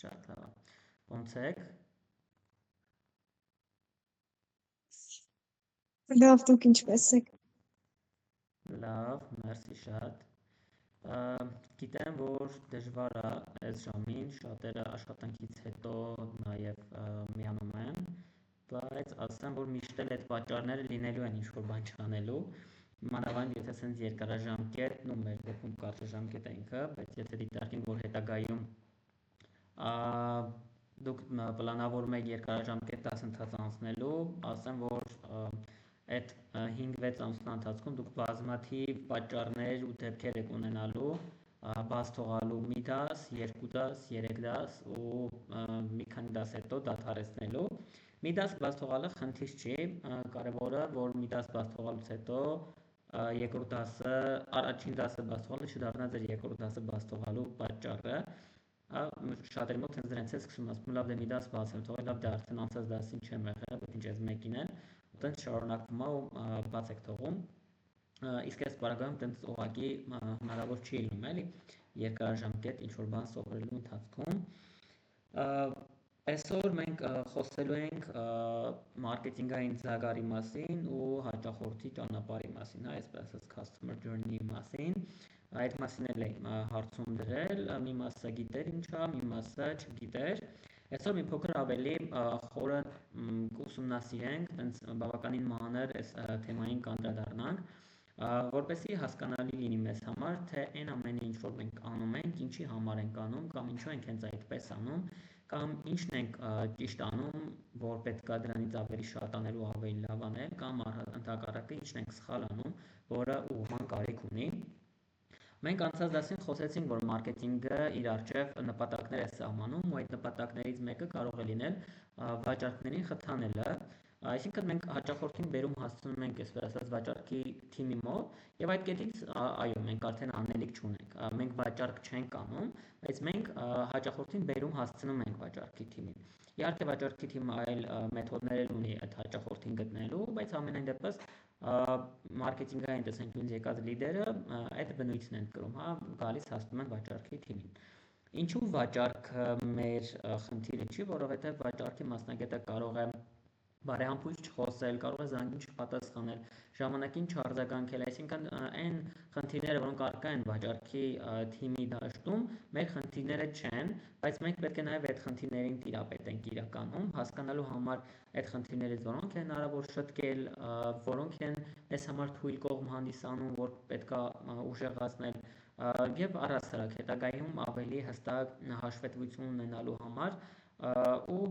Շատ լավ։ Ոնց եք։ Լավ, դուք ինչպես եք։ Լավ, մերսի շատ։ Գիտեմ, որ դժվար է այս ժամին, շատերը աշխատանքից հետո նաև միանում են, բայց ասեմ, որ միշտ էլ այդ պատճառները լինելու են ինչ-որ բան չանելու, մանավանդ եթե սենց երկարաժամկետ, մեր դեպքում կարճաժամկետ է ինքը, բայց եթե դիտարկենք, որ հետագայում դուք պլանավորում եք երկարաժամկետ դասընթաց անցնելու, ասեմ, որ այդ 5-6 ամսվա ընթացքում դուք բազմաթիվ պատճառներ ու դեպքեր եք ունենալու բաց թողալու մի դաս, 2 դաս, 3 դաս ու մի քանի դաս հետո դադարեցնելու։ Մի դաս բաց թողալը խնդիր չի, կարևորը, որ մի դաս բաց թողալուց հետո երկրորդ դասը, առաջին դասը բաց թողալը չդառնա ձեր երկրորդ դասը բաց թողալու պատճառը։ Շատերի մոտ հենց դրանից է սկսում, ասում լավ դե մի դաս բաց եմ թողել, լավ դե արդեն անցած դասին չեմ եղել, ինչ այս մեկին են, տենց շարունակվում է ու բաց եք թողում։ Իսկ այս պարագայում տենց ուղղակի հնարավոր չի լինում, էլի, երկարաժամկետ ինչ-որ բան սովորելու ընթացքում։ Այսօր մենք խոսելու ենք մարքեթինգային ձագարի մասին ու հաճախորդի ճանապարհի մասին, այսպես ասած customer journey-ի մասին։ Այդ մասին էլ եմ հարցում դրել, մի մասը գիտեր ինչ է, մի մասը չգիտեր։ Այսօր մի փոքր ավելի խորը կուսումնասիրենք, տենց բավականին մանր այս թեմային կանդրադառնանք, որպեսզի հասկանալի լինի մեզ համար, թե այն ամենը, ինչ որ մենք անում ենք, ինչի համար ենք անում, կամ ինչու ենք հենց այդպես անում, կամ ինչն ենք ճիշտ անում, որ պետք է դրանից ավելի շատ անել ու ավելի լավ անել, կամ ընդհակառակը ինչն ենք սխալ անում, որը ուղղման կարիք ունի։ Մենք անցած դասին խոսեցինք, որ մարքեթինգը իր առջև նպատակներ է սահմանում ու այդ նպատակներից մեկը կարող է լինել վաճառքներին խթանելը, այսինքն մենք հաճախորդին բերում հասցնում ենք, այսպես ասած, վաճառքի թիմի մոտ եւ այդ կետից այո, մենք արդեն անելիք չունենք, մենք վաճառք չենք անում, բայց մենք հաճախորդին բերում հասցնում ենք վաճառքի թիմին։ Իհարկե վաճառքի թիմը այլ մեթոդներ ունի այդ հաճախորդին գտնելու, բայց ամենայն դեպս մարքեթինգային տեսանկյունից եկած լիդերը այդ բնույթն են կրում, հա, գալիս հասնում են վաճառքի թիմին։ Ինչու վաճառքը մեր խնդիրը չի, որովհետև վաճառքի մասնագետը կարող է բարեհամբույր չխոսել, կարող է զանգին չպատասխանել, ժամանակին չարձագանքել, այսինքն այն խնդիրները, որոնք առկա են վաճառքի թիմի դաշտում, մեր խնդիրները չեն, բայց մենք պետք է նաև այդ խնդիրներին տիրապետենք իրականում, հասկանալու համար այդ խնդիրներից որոնք են հնարավոր շտկել, որոնք են մեզ համար թույլ կողմ հանդիսանում, որ պետք է ուժեղացնել եւ առհասարակ հետագայում ավելի հստակ հաշվետվություն ունենալու համար ու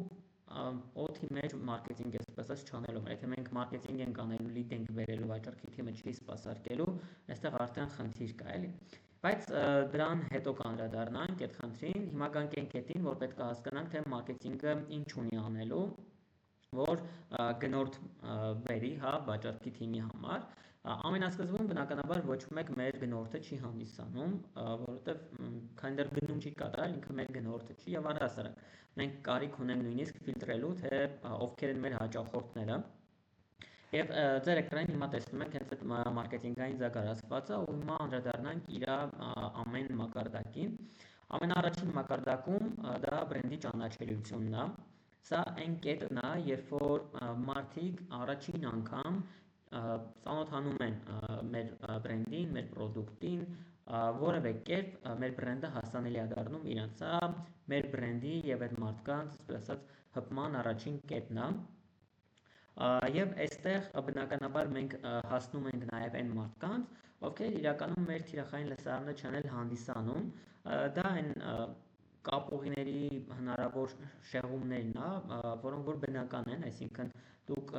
օդի մեջ մարքեթինգ այսպես չանելու։ Եթե մենք մարքեթինգ ենք անելու, լիդ ենք բերելու, վաճառքի թիմը չի սպասարկելու, այստեղ արդեն խնդիր կա, էլի։ Բայց դրան հետո կանդրադառնանք այդ խնդրին, հիմա գանք այն կետին, որ պետք է հասկանանք, թե մարքեթինգը ինչ ունի անելու, որ գնորդ բերի, հա, վաճառքի թիմի համար։ Ամենասկզբում բնականաբար ոչ մեկ մեր գնորդը չի հանդիսանում, որովհետև քանի դեռ գնում չի կատարել, ինքը մեր գնորդը չի եւ առհասարակ մենք կարիք ունենք նույնիսկ ֆիլտրելու, թե ովքեր են մեր հաճախորդները։ Եվ ձեր էկրանին հիմա տեսնում եք հենց այդ մարքեթինգային զարգացվածը ու հիմա անդրադառնանք իր ամեն մակարդակին։ Ամենաառաջին մակարդակում դա բրենդի ճանաչելիությունն է։ Սա այն կետն է, երբ որ մարդիկ առաջին անգամ ծանոթանում են մեր բրենդին, մեր պրոդուկտին, որևէ կերպ մեր բրենդը հասանելի է դառնում իրենց, սա մեր բրենդի եւ այդ մարդկանց, այսպես ասած, հպման առաջին կետն է։ Եվ այստեղ բնականաբար մենք հասնում ենք նաև այն մարդկանց, ովքեր իրականում մեր թիրախային լսարանը չեն էլ հանդիսանում, դա այն կապուղիների հնարավոր շեղումներն է, որոնք որ բնական են, այսինքն դուք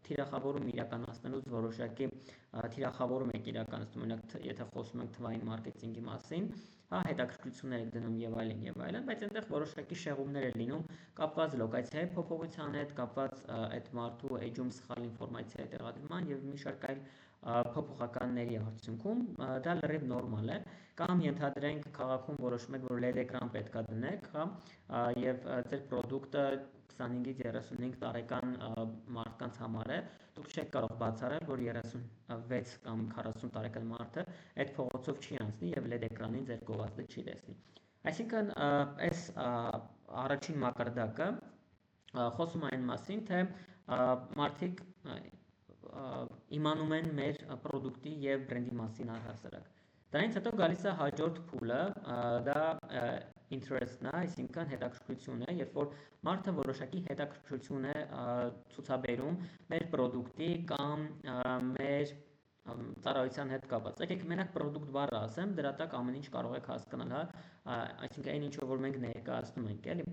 թիրախավորում իրականացնելուց որոշակի թիրախավորում եք իրականացնում, օրինակ եթե խոսում ենք թվային մարքեթինգի մասին, հա, հետաքրքրություններ եք դնում եւ այլն, բայց այնտեղ որոշակի շեղումներ են լինում կապված լոկացիայի փոփոխության հետ, կապված այդ մարդու էջում սխալ ինֆորմացիայի տեղադրման եւ մի շարք այլ փոփոխականների արդյունքում դա լրիվ նորմալ է, կամ ենթադրենք քաղաքում որոշում եք, որ LED էկրան պետք է դնեք, հա, եւ ձեր պրոդուկտը 25-ից 35 տարեկան մարդկանց համար է, դուք չեք կարող բացառել, որ 36 կամ 40 տարեկան մարդը այդ փողոցով չի անցնի եւ LED էկրանին ձեր գովազդը չի տեսնի։ Այսինքն այս առաջին մակարդակը խոսում այն մասին, թե մարդիկ իմանում են մեր պրոդուկտի և բրենդի մասին առհասարակ։ Դրանից հետո գալիս է հաջորդ փուլը, դա interest-ն է, այսինքն հետաքրքրություն է, երբ որ մարդը որոշակի հետաքրքրություն է ցուցաբերում մեր պրոդուկտի կամ մեր ծառայության հետ կապված։ Եկեք մենակ product բառը ասեմ, դրա տակ ամեն ինչ կարող եք հասկանալ, այսինքն այն ինչ որ մենք ներկայացնում ենք, էլի։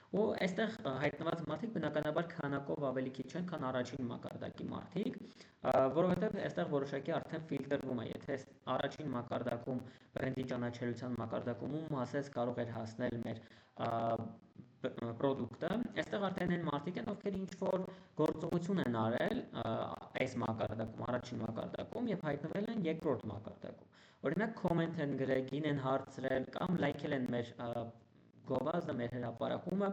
Ու այստեղ հայտնված մարդիկ բնականաբար քանակով ավելի քիչ են, քան առաջին մակարդակի մարդիկ, որովհետև այստեղ որոշակի արդեն ֆիլտրվում է, եթե առաջին մակարդակում բրենդի ճանաչելիության մակարդակում ասես կարող էր հասնել մեր պրոդուկտը, այստեղ արդեն են մարդիկ են, ովքեր ինչ որ գործողություն են արել այս մակարդակում, առաջին մակարդակում եւ հայտնվել են երկրորդ մակարդակում։ Օրինակ կոմենտ են գրել, գին են հարցրել կամ լայքել են մեր գովազդը, մեր հրապարակումը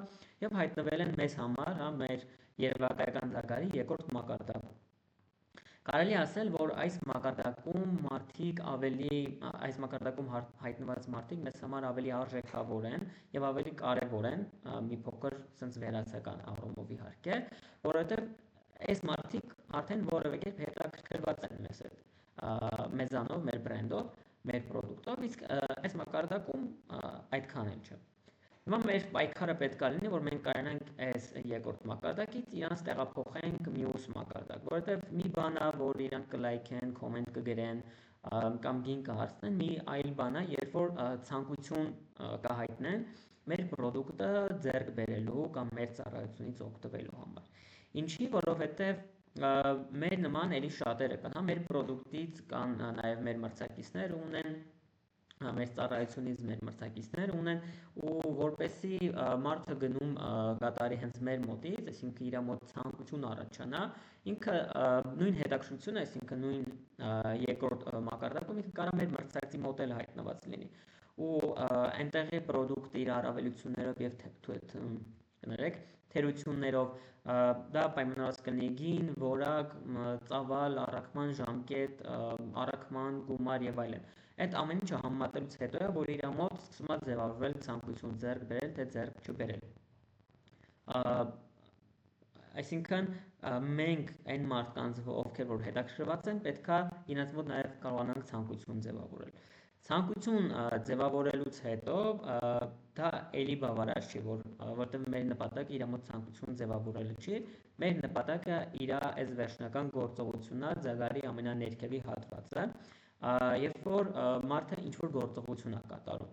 եւ հայտնվել են մեզ համար, մեր երևակայական ձագարի երկրորդ մակարդակում։ Կարելի ասել, որ այս մակարդակում մարդիկ այս մակարդակում հայտնված մարդիկ մեզ համար ավելի արժեքավոր են եւ ավելի կարեւոր են, մի փոքր sense վերացական առումով իհարկե, որովհետեւ այս մարդիկ արդեն որևէ կերպ հետաքրքրված են մեզ հետ, մեզանով, մեր բրենդով, մեր պրոդուկտով, իսկ այս մակարդակում այդքան էլ չէ։ Հիմա մեր պայքարը պետք է լինի, որ մենք կարողանանք այս երկրորդ մակարդակից իրանց տեղափոխենք մյուս մակարդակ, որովհետև մի բան է, որ իրանք կլայքեն, կոմենտ կգրեն կամ գին կհարցնեն, մի այլ բան է, երբ որ ցանկություն կհայտնեն մեր պրոդուկտը ձեռք բերելու կամ մեր ծառայությունից օգտվելու համար։ Ինչի, որովհետև մեր նման էլի շատերը կան, մեր պրոդուկտից կան նաև մեր մրցակիցներ ունեն, մեր ծառայությունից մեր մրցակիցներ ունեն ու որպեսի մարդը գնում կատարի հենց մեր մոտից, այսինքն իր մոտ ցանկություն առաջանա, ինքը նույն հետաքրքրությունը, այսինքն նույն երկրորդ մակարդակում ինքը կարող մեր մրցակցի մոտ էլ հայտնված լինի ու այնտեղի պրոդուկտը իր առավելություններով եւ թերություններով դա պայմանավորված կլինի գին, որակ, ծավալ, առաքման ժամկետ, առաքման գումար եւ այլն։ Այդ ամեն ինչը համեմատելուց հետո է, որ իր մոտ սկսում է ձևավորվել ցանկություն ձեռք բերել, թե ձեռք չբերել։ Այսինքն մենք այն մարդկանց, ովքեր որ հետաքրքրված են, պետքա իրենց մոտ նաև կարողանանք ցանկություն ձևավորել։ Ցանկություն ձևավորելուց հետո դա էլի բավարար չի, որովհետև մեր նպատակը իր մոտ ցանկություն ձևավորելը չի, մեր նպատակը իր այս վերջնական գործողությունն է, ձագարի ամենաներկևի հատվածը, երբ որ մարդը ինչ որ գործողություն է կատարում։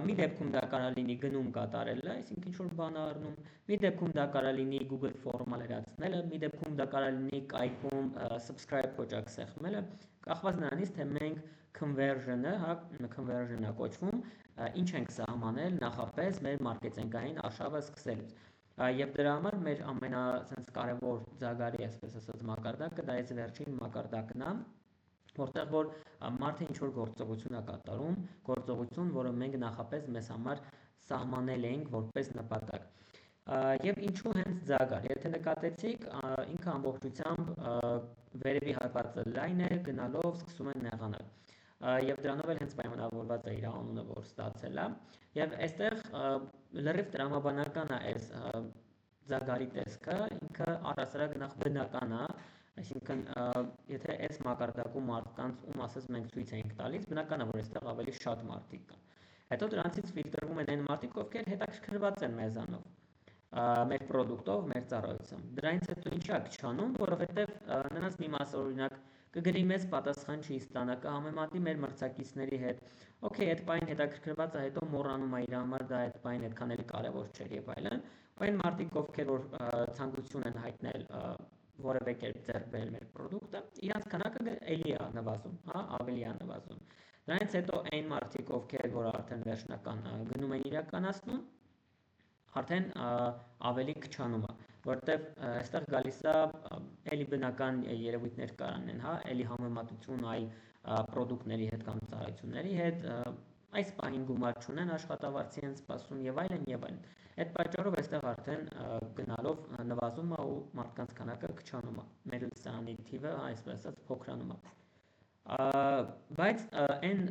Մի դեպքում դա կարող լինի գնում կատարելը, այսինքն ինչ որ բան առնում, մի դեպքում դա կարող լինի Google Form-ը լրացնելը, մի դեպքում դա կարող լինի կայքում subscribe կոճակ սեղմելը, կախված նրանից, թե մենք conversion-ը կոչվում, ինչ ենք սահմանել նախապես մեր մարքեթինգային արշավը սկսելուց։ Եվ դրա համար մեր ամենակարևոր ձագարի, այսպես ասած, մակարդակը դա այս վերջին մակարդակն է, որտեղ որ մարդը ինչ որ գործողություն է կատարում, գործողություն, որը մենք նախապես մեզ համար սահմանել ենք որպես նպատակ։ Եվ ինչու հենց ձագար, եթե նկատեցիք, ինքը ամբողջությամբ վերևի հատվածը լայն է, գնալով սկսում է նեղանալ։ Եվ դրանով էլ հենց պայմանավորված է իր անունը, որ ստացել է։ Եվ այստեղ լրիվ տրամաբանական է այս ձագարի տեսքը, ինքը առհասարակ նախ բնական է, այսինքն եթե այս մակարդակում մարդկանց ում ասես մենք ցույց ենք տալիս, բնական է, որ այստեղ ավելի շատ մարդիկ կան։ Հետո դրանցից ֆիլտրվում են այն մարդիկ, ովքեր հետաքրքրված են մեզանով, մեր պրոդուկտով, մեր ծառայությամբ։ Դրանից հետո ինչա քչանում, որովհետև նրանց մի մասը օրինակ կգրի մեզ պատասխան չի ստանա, կհամեմատի մեր մրցակիցների հետ։ Okay, այդ բանը հետաքրքրված է, հետո մոռանում է իր համար դա այդ բանը այդքան էլ կարևոր չէ եւ այլն։ Այն մարդիկ, ովքեր որ ցանկություն են հայտնել որևէ կերպ ձեռք բերել մեր պրոդուկտը, իրանց քանակը էլի է նվազում, ավելի է նվազում։ Դրանից հետո այն մարդիկ, ովքեր որ արդեն վերջնական գնում են իրականացնում, արդեն ավելի քչանում է, որտեղ այստեղ գալիս է էլի բնական երևույթներ կարանեն, էլի համեմատություն այլ պրոդուկտների հետ կամ ծառայությունների հետ, այս պահին գումար չունեն, աշխատավարձի են սպասում եւ այլն եւ այլն։ Այդ պատճառով այստեղ արդեն գնալով նվազում է ու մարդկանց քանակը քչանում է, մեր լսարանի թիվը այսպես ասած փոքրանում է։ Բայց այն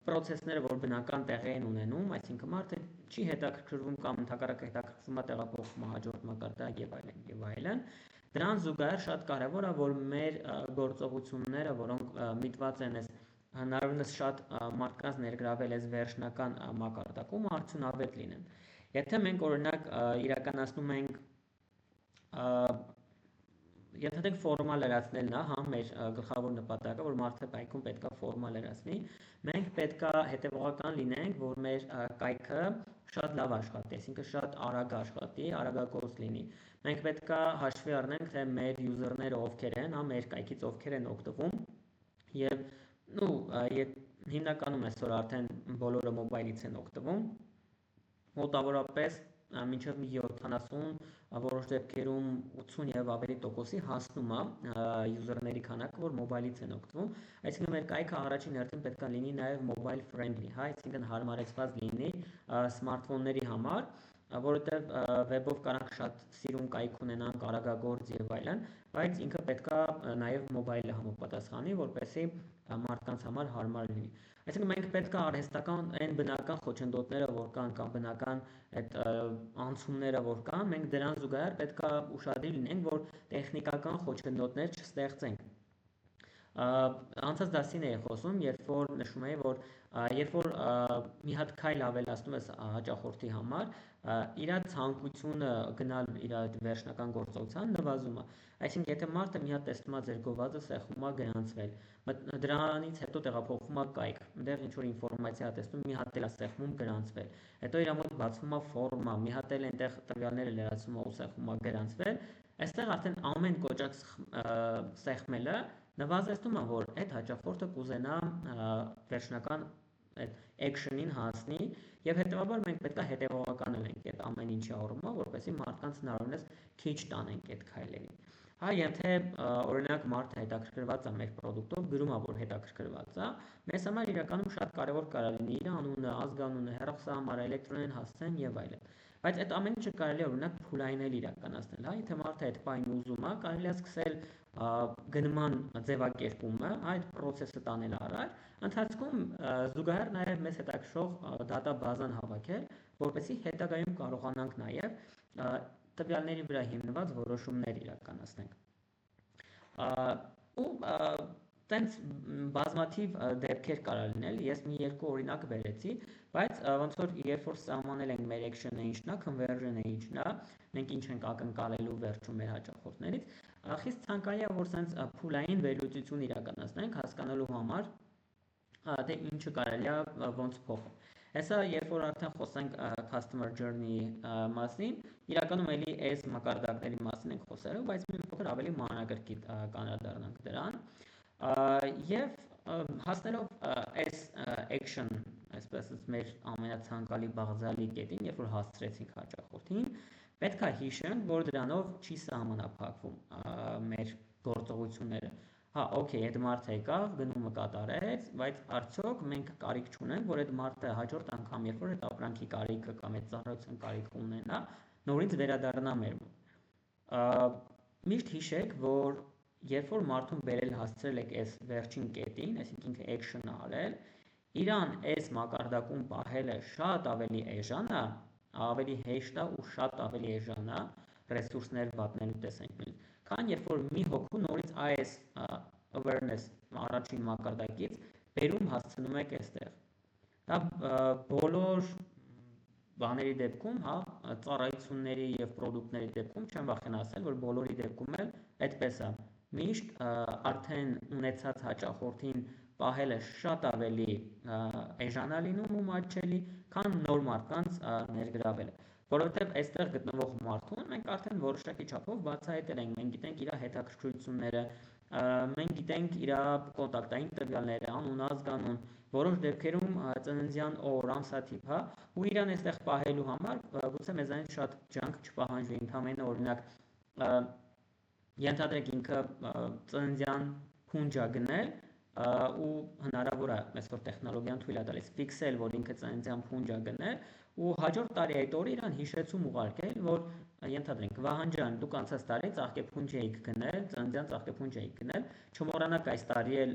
process-ները, որ բնական տեղի են ունենում, այսինքն մարդը չի հետաքրքրվում կամ ընդհակառակը հետաքրքրվում է տեղափոխվում հաջորդ մակարդակ եւ այլն, դրան զուգահեռ շատ կարեւոր է, որ մեր գործողությունները, որոնք միտված են հնարավորինս շատ մարդկանց ներգրավել այս վերջնական մակարդակում, արդյունավետ լինեն։ Եթե մենք օրինակ իրականացնում ենք Եթե ֆորմա լրացնելն է, մեր գլխավոր նպատակը, որ մարդը կայքում պետք է ֆորմա լրացնի, մենք պետք է հետևողական լինենք, որ մեր կայքը շատ լավ աշխատի, այսինքն շատ արագ աշխատի, արագագործ լինի։ Մենք պետք է հաշվի առնենք, թե մեր յուզերները ովքեր են, մեր կայքից ովքեր են օգտվում, եւ հիմնականում այսօր արդեն բոլորը մոբայլից են օգտվում, մոտավորապես մինչև 70, որոշ դեպքերում 80 եւ ավելի տոկոսի հասնում է յուզերների քանակը, որ մոբայլից են օգտվում, այսինքն մեր կայքը առաջին հերթին պետք է լինի նաեւ mobile friendly, այսինքն հարմարեցված լինի սմարթֆոնների համար, որովհետեւ վեբով կարանք շատ սիրուն կայք ունենանք, արագագործ եւ այլն, բայց ինքը պետք է նաեւ մոբայլը համապատասխանի, որպեսզի մարդկանց համար հարմար լինի։ Այսինքն մենք պետք է արհեստական այն բնական խոչընդոտները, որ կան, կամ բնական այդ անցումները, որ կան, մենք դրան զուգահեռ պետք է ուշադիր լինենք, որ տեխնիկական խոչընդոտներ չստեղծենք։ Անցած դասին էի խոսում, երբ որ նշում էի, որ երբ որ մի հատ քայլ ավելացնում ես հաճախորդի համար, իր ցանկությունը գնալ իր վերջնական գործողության նվազում է։ Այսինքն, եթե մարդը մի հատ տեսնում է ձեր գովազդը սեղմում է գրանցվել, դրանից հետո տեղափոխվում է կայք, այնտեղ ինչ որ ինֆորմացիա է տեսնում, մի հատ էլ է սեղմում գրանցվել, հետո իր մոտ բացվում է ֆորմա, մի հատ էլ այնտեղ տվյալները լրացվում է ու սեղմում է գրանցվել, այստեղ արդեն ամեն կոճակ սեղմելը նվազեցնում է, որ այդ հաճախորդը կուզենա վերջնական այդ action-ին հասնի եւ հետեւաբար մենք պետք է հետեւողական լինենք այդ ամեն ինչի առումով, որպեսզի մարդկանց հնարավորինս քիչ տանենք այդ քայլերին։ Եթե օրինակ մարդը հետաքրքրված է մեր product-ով, գրում է, որ հետաքրքրված է, մեզ համար իրականում շատ կարեւոր կարա լինի իր անունը, ազգանունը, հեռախոսահամարը, էլեկտրոնային հասցեն եւ այլն։ Բայց այդ ամեն ինչը կարելի է օրինակ փուլային իրականացնել, եթե մարդը այդ բանը ուզում է, կարելի է սկսել գնման ձևակերպումը, այդ process-ը տանել առաջ, ընթացքում զուգահեռ նաև մեզ հետաքրքրող դատաբազան հավաքել, որպեսզի հետագայում կարողանանք նաև տվյալների վրա հիմնված որոշումներ իրականացնենք։ Ու տենց բազմաթիվ դեպքեր կարող լինել, ես մի երկու օրինակ բերեցի, բայց ոնց որ երբ որ սահմանել ենք մեր action-ը ինչն է, conversion-ը ինչն է, մենք ինչ ենք ակնկալելու վերջում մեր հաճախորդներից, խիստ ցանկալի է, որ սենց փուլային վերլուծություն իրականացնենք հասկանալու համար, թե ինչը կարելի է ոնց փոխել։ Հեսա երբ որ արդեն խոսենք customer journey մասին, իրականում էլի այս մակարդակների մասին ենք խոսելու, բայց մի փոքր ավելի մանրակրկիտ կանրադառնանք դրան։ Եվ հասնելով այս action, այսպես մեր ամենացանկալի բաղձալի կետին, երբ որ հասցրեցինք հաճախորդին, պետք է հիշենք, որ դրանով չի սահմանափակվում մեր գործողությունները։ Okay, այդ մարդը եկավ, գնումը կատարեց, բայց արդյոք մենք կարիք չունենք, որ այդ մարդը հաջորդ անգամ, երբ որ այդ ապրանքի կարիքը կամ այդ ծառայության կարիքը ունենա, նորից վերադառնա մեր մոտ։ Միշտ հիշեք, որ երբ որ մարդուն բերել հասցրել եք այս վերջին կետին, այսինքն action-ը արել, իրան այս մակարդակում պահելը շատ ավելի էժան է, ավելի հեշտ է ու շատ ավելի էժան է ռեսուրսներ վատնելու տեսանկյունից, քան երբ որ մի հոգու նորից այս awareness առաջին մակարդակից բերում հասցնում եք այստեղ։ Դա բոլոր բաների դեպքում, ծառայությունների եւ ապրանքների դեպքում չեմ վախենա ասել, որ բոլորի դեպքում էլ այդպես է։ Միշտ արդեն ունեցած հաճախորդին պահելը շատ ավելի էժան է լինում ու մատչելի, քան նոր մարդկանց ներգրավելը, որովհետև այստեղ գտնվող մարդուն մենք արդեն որոշակի չափով բացահայտել ենք, մենք գիտենք իր հետաքրքրությունները, մենք գիտենք իր կոնտակտային տվյալները, անուն, ազգանուն, որոշ դեպքերում ծննդյան օր, ամսաթիվ, ու իրան այստեղ պահելու համար գուցե մեզանից շատ ջանք չպահանջվի, ընդհանրապես օրինակ ենթադրեք ինքը ծննդյան փունջ է գնել ու հնարավոր է այսօր տեխնոլոգիան թույլ է տալիս ֆիքսել, որ ինքը ծննդյան փունջ է գնել ու հաջորդ տարի այդ օրը իրան հիշեցում ուղարկել, որ ենթադրենք Վահան ջան, դուք անցած տարի ծաղկեփունջ էիք գնել, ծննդյան ծաղկեփունջ էիք գնել, չմոռանաք այս տարի էլ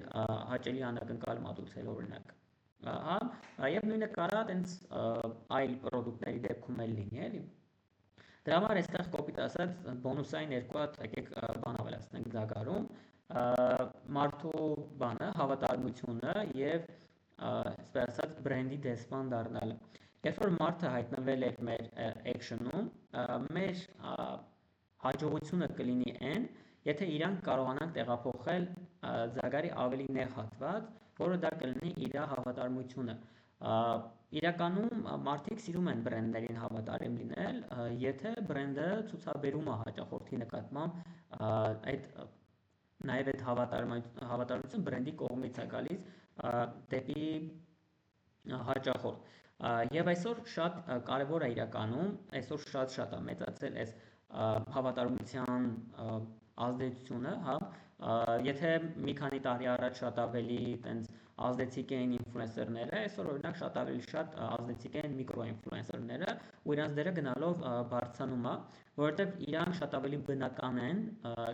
հաճելի անակնկալ մատուցել օրինակ։ Հա, եւ նույնը կարա տենց այլ պրոդուկտների դեպքում էլ լինի, էլի։ Դրա համար այստեղ կոպիտ ասած բոնուսային երկու հատ եկեք բան ավելացնենք ձագարում, մարդու բանը, հավատարմությունը եւ այսպես ասած բրենդի դեսպան դառնալը։ Երբ որ մարդը հայտնվել էր մեր action-ում, մեր հաջողությունը կլինի այն, եթե իրանք կարողանանք տեղափոխել ձագարի ավելի նեղ հատված, որը դա կլինի իր հավատարմությունը։ Իրականում մարդիկ սիրում են բրենդներին հավատարիմ լինել, եթե բրենդը ցուցաբերում է հաճախորդի նկատմամբ այդ նաև այդ հավատարմությունը բրենդի կողմից է գալիս դեպի հաճախորդ։ Եվ այսօր շատ կարևոր է իրականում, այսօր շատ է մեծացել այս հավատարմության ազդեցությունը, հա, եթե մի քանի տարի առաջ շատ ավելի տենց ազդեցիկ էին ինֆլուենսերները, այսօր օրինակ շատ ավելի շատ ազդեցիկ են միկրոինֆլուենսերները, ու իրանց դերը գնալով բարձրանում է, որովհետև իրանք շատ ավելի բնական են,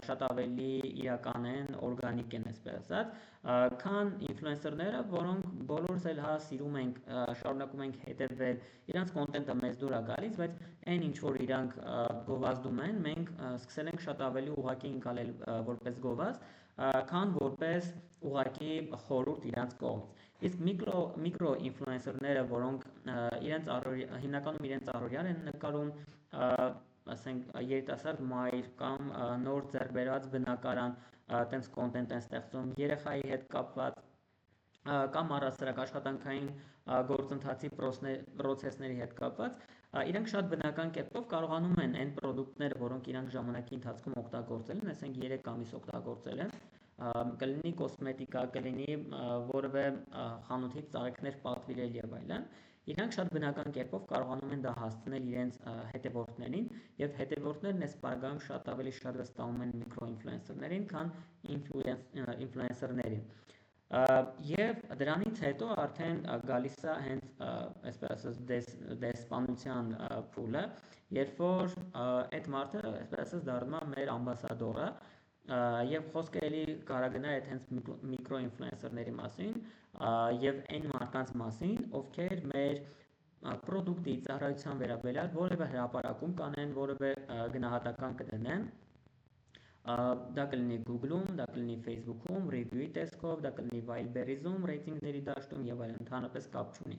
շատ ավելի իրական են, օրգանիկ են, այսպես ասած, քան ինֆլուենսերները, որոնք բոլորս էլ հա սիրում ենք, շարունակում ենք հետևել, իրանց կոնտենտը մեզ դուր է գալիս, բայց այն ինչ որ իրանք գովազդում են, մենք սկսել ենք շատ ավելի ուղղակի ընկալել որպես գովազդ, քան որպես ուղղակի խորհուրդ իրանց կողմից։ Իսկ միկրո ինֆլուենսերները, որոնք հիմնականում իրենց առօրյան են նկարում, ասենք երիտասարդ մայր կամ նոր ձեռք բերած բնակարան, տենց կոնտենտ են ստեղծում երեխայի հետ կապված կամ առասարակ աշխատանքային գործընթացի պրոցեսների հետ կապված, իրանք շատ բնական կերպով կարողանում են այն պրոդուկտները, որոնք իրանք ժամանակի ընթացքում օգտագործել են, ասենք 3 ամիս օգտագործել են, կլինի կոսմետիկա, կլինի որևէ խանութից ծաղիկներ պատվիրել եւ այլն, իրանք շատ բնական կերպով կարողանում են դա հասցնել իրենց հետևորդներին եւ հետևորդներն այս բargայում շատ ավելի շատ վստահում են միկրոինֆլուենսերներին, քան ինֆլուենսերներին։ Եվ դրանից հետո արդեն գալիս է հենց այսպես ասած դեսպանության փուլը, երբ որ այդ մարդը այսպես ասած դառնում է մեր ամբասադորը, եւ խոսքը էլի կարա գնա այդ հենց միկրոինֆլուենսերների մասին եւ այն մարդկանց մասին, ովքեր մեր պրոդուկտի ծառայության վերաբերյալ որևէ հրապարակում կանեն, որևէ գնահատական կդնեն, դա կլինի Google-ում, դա կլինի Facebook-ում, review-ի տեսքով, դա կլինի Wildberries-ում, ռեյտինգների դաշտում եւ այլն, ընդհանրապես կապ չունի։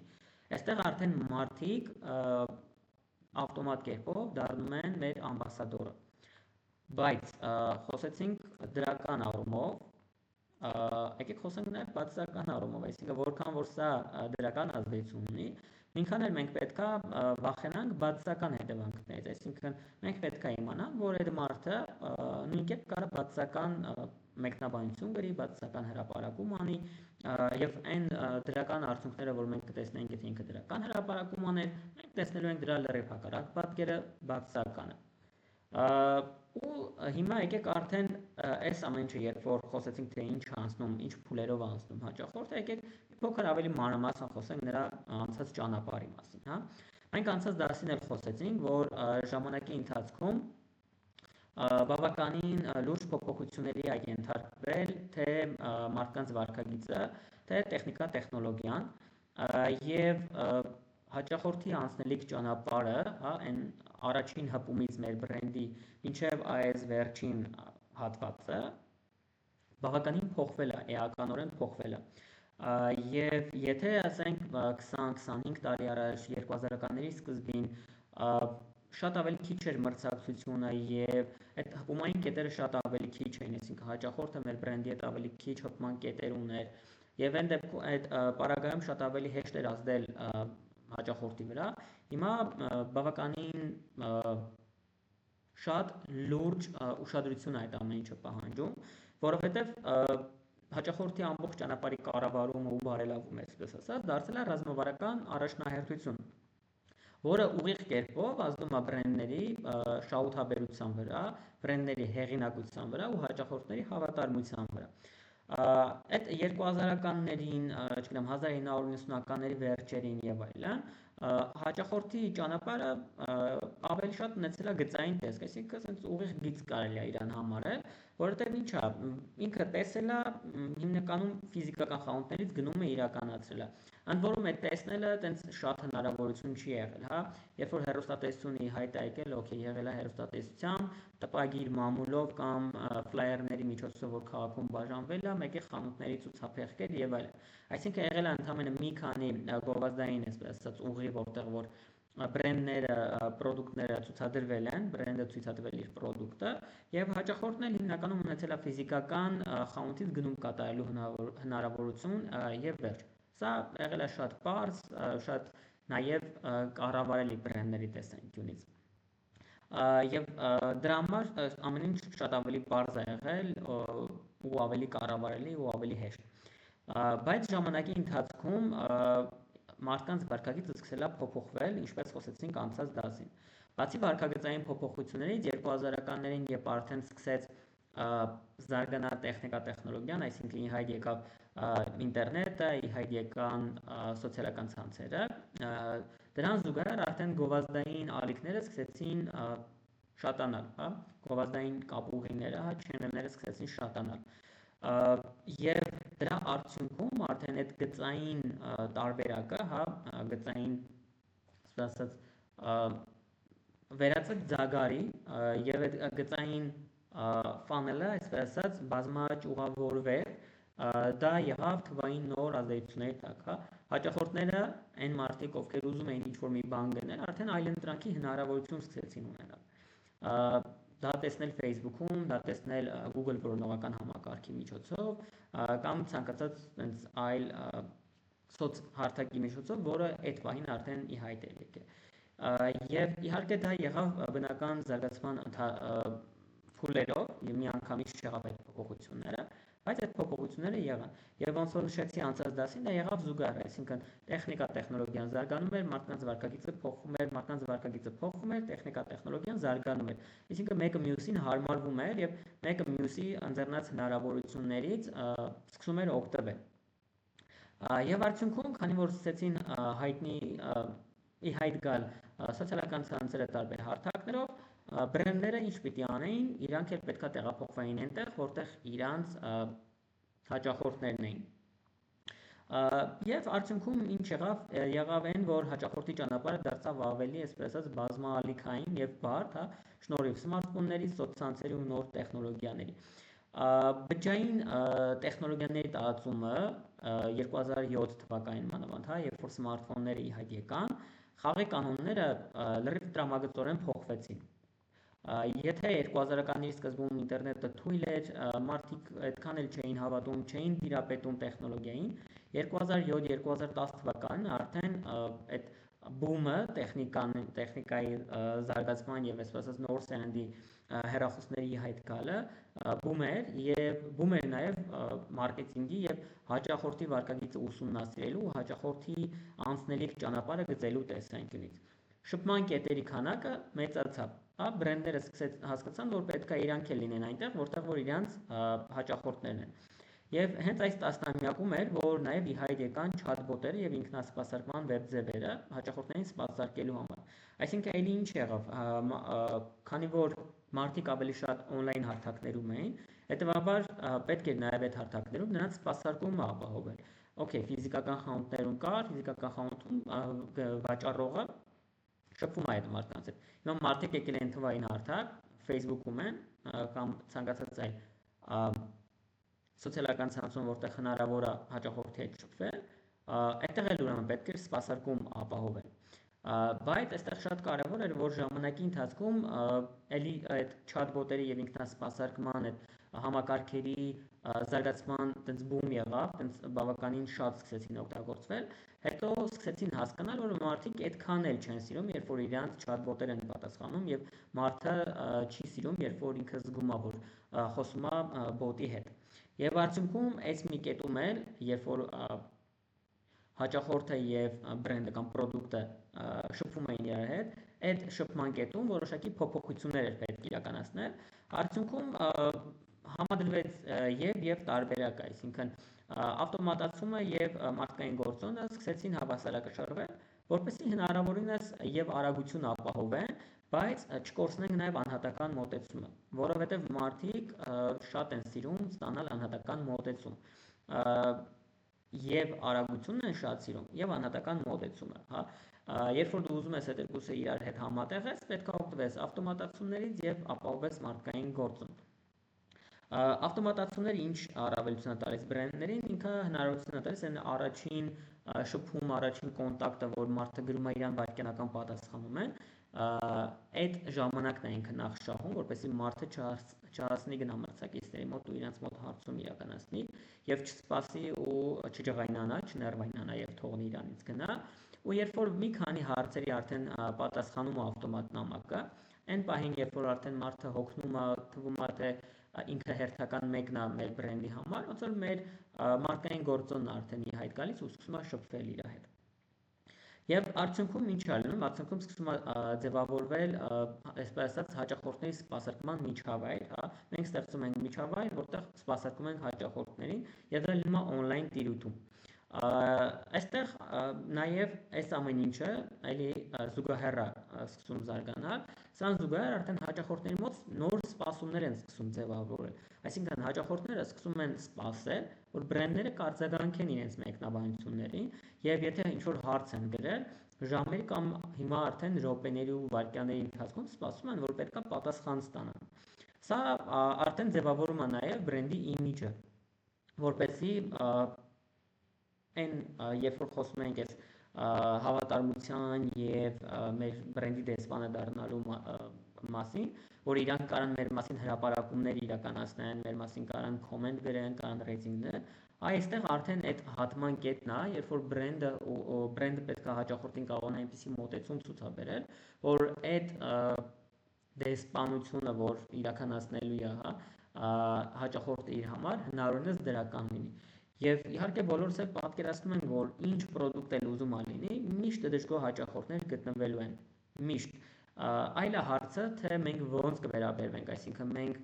Այստեղ արդեն մարդիկ ավտոմատ կերպով դառնում են մեր ամբասադորը։ Բայց խոսեցինք դրական առումով, եկեք խոսենք նաև բացասական առումով, այսինքն որքան որ սա դրական ազդեցություն ունի, նույնքան էլ մենք պետքա վախենանք բացասական հետևանքներից, այսինքն մենք պետքա իմանանք, որ այդ մարդը նույն կերպ կարող բացասական մեկնաբանություն գրի, բացասական հրապարակում անի, եւ այն դրական արդյունքները, որ մենք կտեսնենք, եթե ինքը դրական հրապարակում աներ, մենք տեսնելու ենք դրա լրիվ հակառակ պատկերը, բացասականը։ Ու հիմա եկեք արդեն այս ամեն ինչը, երբ որ խոսեցինք թե ինչ անցնում, ինչ փուլերով անցնում հաճախորդը, եկեք փոքր ավելի մանրամասն խոսենք նրա անցած ճանապարհի մասին, հա։ Մենք անցած դասին էլ խոսեցինք, որ ժամանակի ընթացքում բավականին լուրջ փոփոխությունների է ենթարկվել թե մարդկանց վարքագիծը, թե տեխնիկա տեխնոլոգիան եւ հաճախորդի անցնելիք ճանապարհը, հա, այն առաջին հպումից մեր բրենդի մինչև այս վերջին հատվածը բավականին փոխվել է, էականորեն փոխվել է։ Եվ եթե ասենք 20-25 տարի առաջ 2000-ականների սկզբին շատ ավելի քիչ էր մրցակցությունը եւ այդ հպումային կետերը շատ ավելի քիչ էին, այսինքն հաճախորդը մեր բրենդի հետ ավելի քիչ հպման կետեր ուներ եւ այն դեպքում այդ պարագայում շատ ավելի հեշտ էր ազդել հաճախորդի վրա, հիմա բավականին շատ լուրջ ուշադրություն է այդ ամեն ինչը պահանջում, որովհետև հաճախորդի ամբողջ ճանապարհի կառավարումը ու բարելավումը, այսպես ասած, դարձել է ռազմավարական առաջնահերթություն, որը ուղիղ կերպով ազդում է բրենդների շահութաբերության վրա, բրենդների հեղինակության վրա ու հաճախորդների հավատարմության վրա։ Այդ 2000-ականներին, չգիտեմ, 1990-ականների վերջերին եւ այլն, Հաճախորդի ճանապարհը ավելի շատ ունեցել է գծային տեսք, այսինքն ասենց ուղիղ գիծ կարելի է իրան համարել, որովհետև ինչ է, ինքը տեսել է հիմնականում ֆիզիկական խանութներից գնումը իրականացրել է։ Ընդ որում այդ տեսնելը տենց շատ հնարավորություն չի եղել, հա, երբ որ հեռուստատեսությունի հայտ է եկել, օքեյ, եղել է հեռուստատեսության, տպագիր մամուլով կամ ֆլայերների միջոցով, որ քաղաքում բաժանվել է, մեկ է խանութների ցուցափեղկեր եւ այլն։ Այսինքն եղել է ընդամենը մի քանի գովազդային, այսպես ասած, ուղի, որտեղ որ բրենդները, պրոդուկտները ցուցադրվել են, բրենդը ցույցադրվել իր պրոդուկտը եւ հաճախորդն էլ հիմնականում ունեցել է ֆիզիկական խանութից գնում կատարելու հնարավորություն եւ վերջ։ Սա եղել է շատ պարզ, շատ նաեւ կառավարելի բրենդների տեսանկյունից։ Եվ դրա համար ամեն ինչ շատ ավելի պարզ է եղել ու ավելի կառավարելի ու ավելի հեշտ։ Բայց ժամանակի ընթացքում մարդկանց վարքագիծը սկսել է փոփոխվել, ինչպես խոսեցինք անցած դասին։ Բացի վարքագծային փոփոխություններից 2000-ականներին, երբ արդեն սկսեց զարգանալ տեխնիկա տեխնոլոգիան, այսինքն ի հայտ եկավ ինտերնետը, ի հայտ եկան սոցիալական ցանցերը, դրան զուգահեռ արդեն գովազդային ալիքները սկսեցին շատանալ, հա, գովազդային կապուղիները, հա, չենելները սկսեցին շատանալ։ Եվ դրա արդյունքում արդեն այդ գծային տարբերակը, հա, գծային, ասած ասած, վերածվեց ձագարի եւ այդ գծային ֆանելը, այսպես ասած, բազմաճյուղավորվեց, դա եղավ թվային նոր ազդեցությունների տակ, հա, հաճախորդները, այն մարդիկ, ովքեր ուզում էին ինչ-որ մի բան գնել, արդեն այլընտրանքի հնարավորություն սկսեցին ունենալ։ Դա տեսնել Facebook-ում, դա տեսնել Google որոնողական համակարգի միջոցով կամ ցանկացած այնց այլ սոցհարթակի միջոցով, որը այդ պահին արդեն ի հայտ էր եկել։ Եվ իհարկե դա եղավ բնական զարգացման փուլերով եւ միանգամից չեղավ այդ փոփոխությունները, բայց այդ փոփոխությունները եղան։ Եվ ոնց որ նշեցի անցած դասին, դա եղավ զուգահեռ, այսինքն տեխնիկա տեխնոլոգիան զարգանում էր, մարդկանց վարքագիծը փոխվում էր, մարդկանց վարքագիծը փոխվում էր, տեխնիկա տեխնոլոգիան զարգանում էր։ Այսինքն մեկը մյուսին հարմարվում էր եւ մեկը մյուսի ընձեռնած հնարավորություններից սկսում էր օգտվել։ Եվ արդյունքում, քանի որ սկսեցին ի հայտ գալ սոցիալական ցանցերը տարբեր հարթակներով, բրենդները ինչ պիտի անեին, իրանք էլ պետքա տեղափոխվային այնտեղ, որտեղ իրանց հաճախորդներն էին։ Եվ արդյունքում ինչ եղավ այն, որ հաճախորդի ճանապարհը դարձավ ավելի, այսպես ասած, բազմաալիքային եւ բարդ, հա, շնորհիվ սմարթֆոնների, սոցցանցերի ու նոր տեխնոլոգիաների։ Բջջային տեխնոլոգիաների տարածումը 2007 թվականին մանավանդ, հա, երբ որ սմարթֆոնները ի հայտ եկան, խաղի կանոնները լրիվ տրամագծորեն փոխվեցին։ Եթե 2000-ականների սկզբում ինտերնետը թույլ էր, մարդիկ այդքան էլ չէին հավատում, չէին տիրապետում տեխնոլոգիային, 2007-2010 թվականին արդեն այդ բումը, տեխնիկայի զարգացման եւ այսպես ասած նոր սերնդի հեռախոսների հայտ գալը բում էր նաեւ մարքեթինգի եւ հաճախորդի վարքագիծը ուսումնասիրելու ու հաճախորդի անցնելիք ճանապարհը գծելու տեսանկյունից։ Շփման կետերի քանակը մեծացավ, հա, բրենդները հասկացան, որ պետք է իրանք էլ լինեն այնտեղ, որտեղ որ իրանց հաճախորդներն են։ Եվ հենց այս տասնամյակում էր, որ նաև ի հայտ եկան չաթբոտերը եւ ինքնասպասարկման վեբ ձևերը հաճախորդներին սպասարկելու համար։ Այսինքն էլի ինչ եղավ, քանի որ մարդիկ ավելի շատ on-line հարթակներում էին, հետեւաբար պետք էր նաև այդ հարթակներում նրանց սպասարկումը ապահովել։ Okay, ֆիզիկական խանութներում կար, ֆիզիկական խանութում վաճառողը շփվում է այդ մարդկանց հետ։ Հիմա մարդիկ եկել են թվային հարթակ, Facebook-ում են կամ ցանկացած այլ սոցիալական ցանցում, որտեղ հնարավոր է հաճախորդի հետ շփվել, այդտեղ էլ ուրեմն պետք է սպասարկում ապահովել։ Բայց այստեղ շատ կարևոր էր, որ ժամանակի ընթացքում էլի այդ chat-բոտերի եւ ինքնասպասարկման այդ համակարգերի զարգացման տենց բում եղավ, տենց բավականին շատ սկսեցին օգտագործվել, հետո սկսեցին հասկանալ, որ մարդիկ այդքան էլ չեն սիրում, երբ որ իրանց chat-բոտեր են պատասխանում եւ մարդը չի սիրում, երբ որ ինքը զգում է, որ խոսում է բոտի հետ։ Եվ արդյունքում այս մի կետում էլ, երբ որ հաճախորդը եւ բրենդը կամ պրոդուկտը շփվում էին իրար հետ, այդ շփման կետում որոշակի փոփոխություններ էր պետք իրականացնել, արդյունքում համադրվեց եւ տարբերակ, այսինքն ավտոմատացումը եւ մարդկային գործոնը սկսեցին հավասարակշռվել, որպեսզի հնարավորինս եւ արագություն ապահովեն, բայց չկորցնենք նաեւ անհատական մոտեցումը, որովհետեւ մարդիկ շատ են սիրում ստանալ անհատական մոտեցում եւ արագությունն են շատ սիրում եւ անհատական մոտեցումը, հա։ Երբ որ դու ուզում ես այդ երկուսը իրար հետ համատեղես, պետք է օգտվես ավտոմատացումներից եւ ապահովես մարդկային գործում։ Ավտոմատացումները ինչ առավելություն է տալիս բրենդերին, ինքը հնարավորություն է տալիս այն առաջին շփում, առաջին կոնտակտը, որ մարդը գրում է իրան վայրկենական պատասխանում են, այդ ժամանակն է ինքը նախ շահում, որպեսզի մարդը չհասնի գնամրցակիցների մոտ ու իրենց մոտ հարցում իրականացնի եւ չսպասի ու չջղայնանա, չներվայնանա եւ թողնի իրանից գնա։ Ու երբ որ մի քանի հարցերի արդեն պատասխանում է ավտոմատ նամակը, այն պահին, երբ որ արդեն մարդը հոգնում է, թվում է թե ինքը հերթական մեկն է մեր բրենդի համար, ոնց որ մեր մարդկային գործոնն արդեն ի հայտ գալիս ու սկսում է շփվել իր հետ։ Եվ արդյունքում ինչ է լինում, արդյունքում սկսում է ձևավորվել, այսպես ասած, հաճախորդների սպասարկման միջավայր, հա։ Մենք ստեղծում ենք միջավայր, որտեղ սպասարկում ենք հաճախորդներին, եւ դա լինում է on-line տիրույթում։ Այստեղ նաև այս ամեն ինչը էլի զուգահեռ է սկսում զարգանալ, սրան զուգահեռ արդեն հաճախորդների մոտ նոր սպասումներ են սկսում ձևավորվել, այսինքն հաճախորդները սկսում են սպասել, որ բրենդները կարձագանքեն իրենց մեկնաբանություններին եւ եթե ինչ-որ հարց են գրել, ժամերի կամ հիմա արդեն րոպեների ու վայրկյանների ընթացքում սպասում են, որ պետքա պատասխան ստանան։ Սա արդեն ձևավորում է նաև բրենդի իմիջը, որպեսզի երբ որ խոսում ենք այս հավատարմության եւ մեր բրենդի դեսպանը դառնալու մասին, որ իրանք կարան մեր մասին հրապարակումներ իրականացնեն, մեր մասին կարան կոմենտ գրեն, կարան ռեյտինգներ, այստեղ արդեն այդ հատման կետն է, երբ որ բրենդը պետք է հաճախորդին կարողանա այնպիսի մոտեցում ցուցաբերել, որ այդ դեսպանությունը, որ իրականացնելու է, հաճախորդը իր համար հնարավորինս դրական լինի։ Եվ իհարկե բոլորս էլ պատկերացնում ենք, որ ինչ պրոդուկտ էլ ուզում է լինի, միշտ դժգոհ հաճախորդներ գտնվելու են, միշտ։ Այլ է հարցը, թե մենք ոնց կվերաբերվենք, այսինքն մենք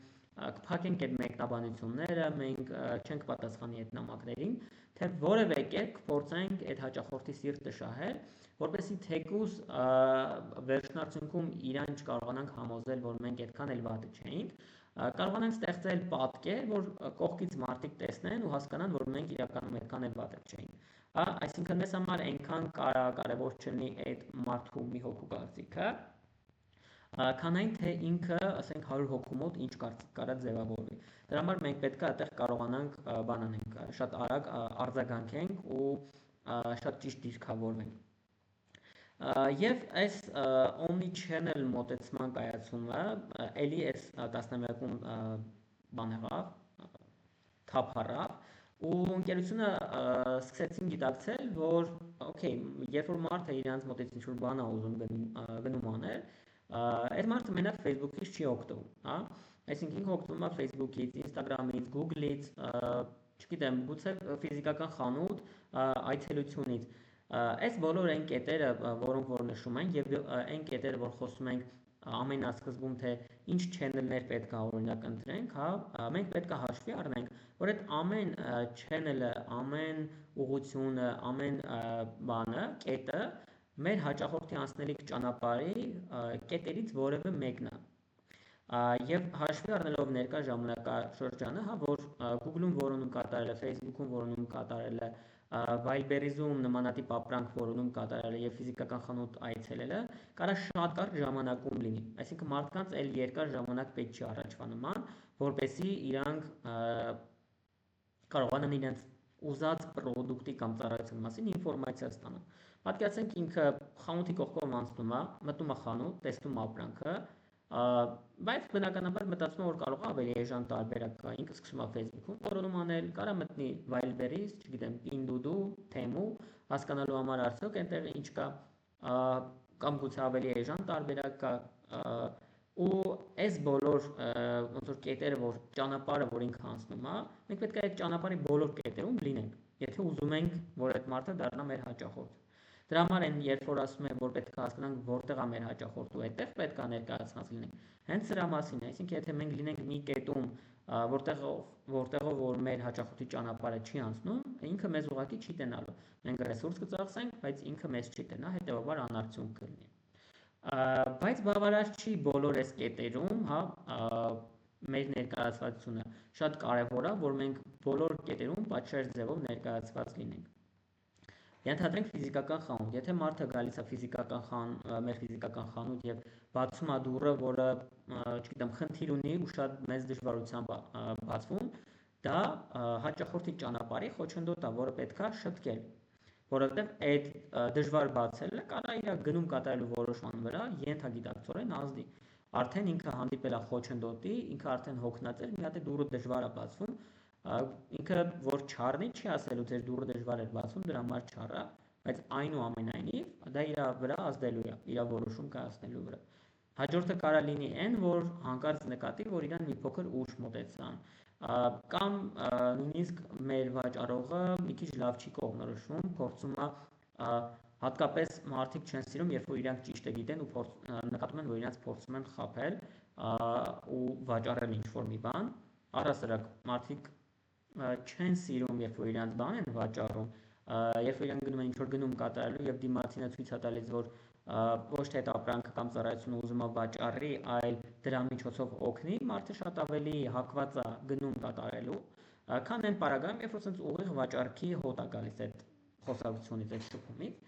կփակենք այդ մեկնաբանությունները, մենք չենք պատասխանի այդ նամակներին, թե որևէ կերպ կփորձենք այդ հաճախորդի սիրտը շահել, որպեսզի թեկուզ վերջնարդյունքում իրան չկարողանանք համոզել, որ մենք այդքան էլ վատը չէինք, կարողանանք ստեղծել պատկեր, որ կողքից մարդիկ տեսնեն ու հասկանան, որ մենք իրականում այդքան էլ վատը չէինք։ Այսինքն մեզ համար այնքան կարևոր չլինի այդ մարդու մի հոգու կարծիքը, քան այն, թե ինքը, ասենք 100 հոգու մոտ ինչ կարծիք կարա ձևավորվի։ Դրա համար մենք պետք է այդտեղ կարողանանք բան անենք, շատ արագ արձագանքենք ու շատ ճիշտ դիրքավորվենք։ Եվ այս omni-channel մոտեցման կայացումը էլի այս տասնամյակում բան եղավ, թափ առավ ու ընկերությունը սկսեցին գիտակցել, որ օքեյ, երբ որ մարդը իրանց մոտից ինչ-որ բան է ուզում գնում անել, այդ մարդը մենակ Facebook-ից չի օգտվում, հա, այսինքն ինքը օգտվում է Facebook-ից, Instagram-ից, Google-ից, չգիտեմ, գուցե ֆիզիկական խանութ, այցելությունից։ Այս բոլոր այն կետերը, որոնք որ նշում ենք եւ այն կետերը, որ խոսում ենք ամենասկզբում, թե ինչ channel-ներ պետք է օրինակ ընտրենք, հա, մենք պետք է հաշվի առնենք, որ այդ ամեն channel-ը, ամեն ուղղությունը, ամեն բանը, կետը մեր հաճախորդի անցնելիք ճանապարհի կետերից որևէ մեկն է։ Եվ հաշվի առնելով ներկա ժամանակաշրջանը, հա, որ Google-ում որոնում կատարել է, Facebook-ում որոնում կատարել է, Viber-ում նմանատիպ ապրանք որոնում կատարել է եւ ֆիզիկական խանութ այցելելը, կարա շատ կարճ ժամանակում լինի։ Այսինքն մարդկանց այլ երկար ժամանակ պետք չի առաջվա նման, որպեսզի իրանք կարողանան իրենց ուզած պրոդուկտի կամ ծառայության մասին ինֆորմացիա ստանան։ Պատկերացնենք ինքը խանութի կողքով անցնում է, մտնում է խանութ, տեսնում ապրանքը, բայց բնականաբար մտածում է, որ կարող է ավելի էժան տարբերակ կա, ինքը սկսում է Facebook-ում որոնում անել, կարա մտնի Viber-ից, չգիտեմ, Pinduoduo, Temu, հասկանալու համար արդյոք այնտեղ ինչ կա, կամ գուցե ավելի էժան տարբերակ կա, ու այս բոլոր ոնց որ կետերը, որ ճանապարհը, որ ինքը անցնում է, մենք պետք է այդ ճանապարհի բոլոր կետերում լինենք, եթե ուզում ենք, որ այդ մարդը դառնա մեր հաճախորդ։ Դրա համար են երբ որ ասում եմ, որ պետք է հասկանանք որտեղ է մեր հաճախորդը, այդտեղ պետք է ներկայացված լինենք։ Հենց սրա մասին է, այսինքն եթե մենք լինենք մի կետում, որտեղով որ մեր հաճախորդի ճանապարհը չի անցնում, ինքը մեզ ուղղակի չի տենալու։ Մենք ռեսուրս կծախսենք, բայց ինքը մեզ չի տենա, հետեւաբար անարդյունք կլինի։ Բայց բավարար չի բոլոր այս կետերում, հա, մեր ներկայացվածությունը շատ կարևոր է, որ մենք բոլոր կետերում պատշաճ ձևով ներկայացված լինենք։ Ենթադրենք ֆիզիկական խանութ, եթե մարդը գալիս է մեր ֆիզիկական խանութ եւ բացում է դուռը, որը, չգիտեմ, խնդիր ունի ու շատ մեծ դժվարությամբ բացվում, դա հաճախորդի ճանապարհի խոչընդոտ է, որը պետքա շտկել, որովհետեւ այդ դժվար բացելը կարա իր գնում կատարելու որոշման վրա ենթագիտակցորեն ազդի։ Արդեն ինքը հանդիպել է խոչընդոտի, ինքը արդեն հոգնած էր, մի հատ է դուռը դժվար է բացվում, ինքը որ չառնի, չի ասելու ձեր դուռը դժվար է բացվում, դրա համար չառա, բայց այնուամենայնիվ դա իր վրա ազդելու է, իր որոշում կայացնելու վրա։ Հաջորդը կարա լինի այն, որ հանկարծ նկատի, որ իրան մի փոքր ուշ մոտեցան, կամ նույնիսկ մեր վաճառողը մի քիչ լավ չի կողմնորոշվում, փորձում է հատկապես մարդիկ չեն սիրում, երբ որ իրանք ճիշտը գիտեն ու նկատում են, որ իրանք փորձում են խաբել ու վաճառել ինչ-որ մի բան, առհասարակ մարդիկ չեն սիրում, երբ որ իրանք բան են վաճառում, երբ որ իրանք գնում են ինչ-որ գնում կատարելու եւ դիմացինը ցույց է տալիս, որ ոչ թե այդ ապրանքը կամ ծառայությունը ուզում է վաճառի, այլ դրա միջոցով օգնի, մարդը շատ ավելի հակված է գնում կատարելու, քան այն պարագայում, երբ որ ցենց ուղիղ վաճառքի հոտ է գալիս այդ խոսակցությունից, այդ շփումից։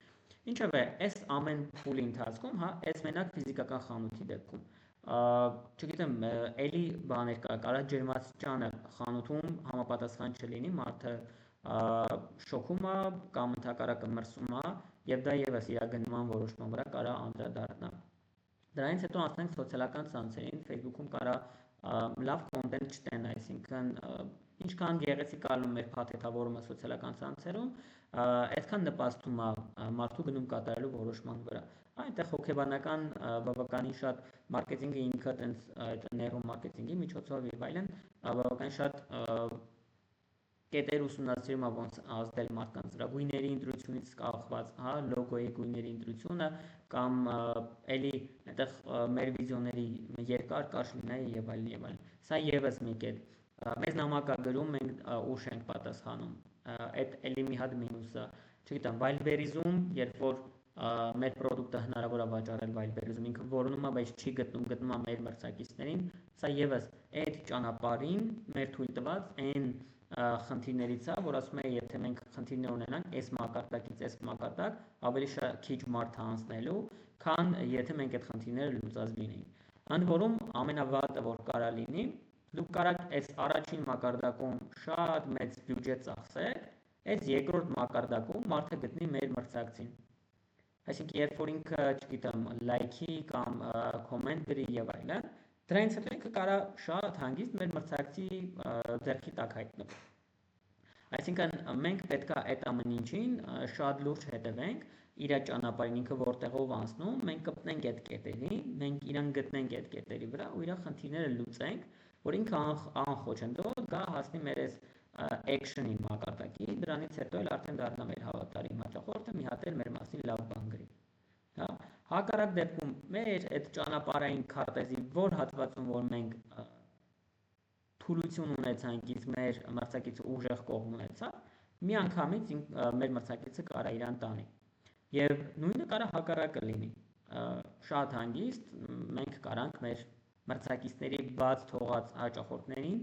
Ինչևէ, այս ամեն փուլի ընթացքում, հա, այս մենակ ֆիզիկական խանութի դեպքում, չգիտեմ, էլի բաներ կարա ջերմաստիճանը խանութում համապատասխան չլինի, մարդը շոկում է կամ ընդհակառակը մրսում է, եւ դա եւս իր գնման որոշման վրա կարա անդրադառնա։ Դրանից հետո անցնենք սոցիալական ցանցերին, Facebook-ում կարա լավ կոնտենտ չտեն, այսինքն ինչքան գեղեցիկ ալում մեր փաթեթավորումը սոցիալական ցանցերում, այդքան նպաստում է մարդու գնում կատարելու որոշման վրա։ Այնտեղ հոգեբանական բավականին շատ մարքեթինգը ինքը տենց այդ նեյրո մարքեթինգի միջոցով եւ այլն բավականին շատ կետեր ուսումնասիրում է ոնց ազդել մարդկանց վրա, գույների ընտրությունից կախված, հա, լոգոյի գույների ընտրությունը կամ էլի այդտեղ մեր վիդեոների երկար կարճ լինելը եւ այլն եւ այլն։ Սա եւս մի կետ։ Մեզ նամակ է գրում, մենք ուշ ենք պատասխանում։ Այդ էլի մի հատ մինուսը, չգիտեմ, Wildberries-ում, երբ որ մեր պրոդուկտը հնարավոր է վաճառել Wildberries-ում, ինքը որոնում է, բայց չի գտնում է մեր մրցակիցներին, սա եւս այդ ճանապարհին մեր թույլ տված այն խնդիրներից է, որ ասում է, եթե մենք խնդիրներ ունենանք այս մակարդակից այս մակարդակ, ավելի քիչ մարդ անցնելու, քան եթե մենք այդ խնդիրները լուծած լինեինք։ Ընդ որում ամենավատը որ կարա լինի, դուք կարաք այս առաջին մակարդակում շատ մեծ բյուջե ծախսել, այս երկրորդ մակարդակում մարդը գտնի մեր մրցակցին։ Այսինքն երբ որ ինքը, չգիտեմ, լայքի կամ կոմենտ գրի եւ այլն, դրանից հետո ինքը կարա շատ հանգիստ մեր մրցակցի ձեռքի տակ հայտնվի։ Այսինքն մենք պետք է այդ ամեն ինչին շատ լուրջ հետևենք, իր ճանապարհին ինքը որտեղով անցնում, մենք կպտնենք այդ կետերին, մենք իրան գտնենք այդ կետերի վրա ու իր խնդիրները լուծենք, որ ինքը անխոչընդոտ գա հասնի մեր այս action-ի մակարդակի, դրանից հետո էլ արդեն դառնա մեր հավատարիմ հաճախորդը, մի հատ էլ մեր մասին լավ բան գրի։ Հա, հակառակ դեպքում մեր այդ ճանապարհային քարտեզի որ հատվածում որ մենք թուլություն ունեցանք, իսկ մեր մրցակիցը ուժեղ կողմ ունեցավ, միանգամից մեր մրցակիցը կարա իրան տանի։ Եվ նույնը կարա հակառակը լինի։ Շատ հանգիստ մենք կարանք մեր մրցակիցների բաց թողած հաճախորդներին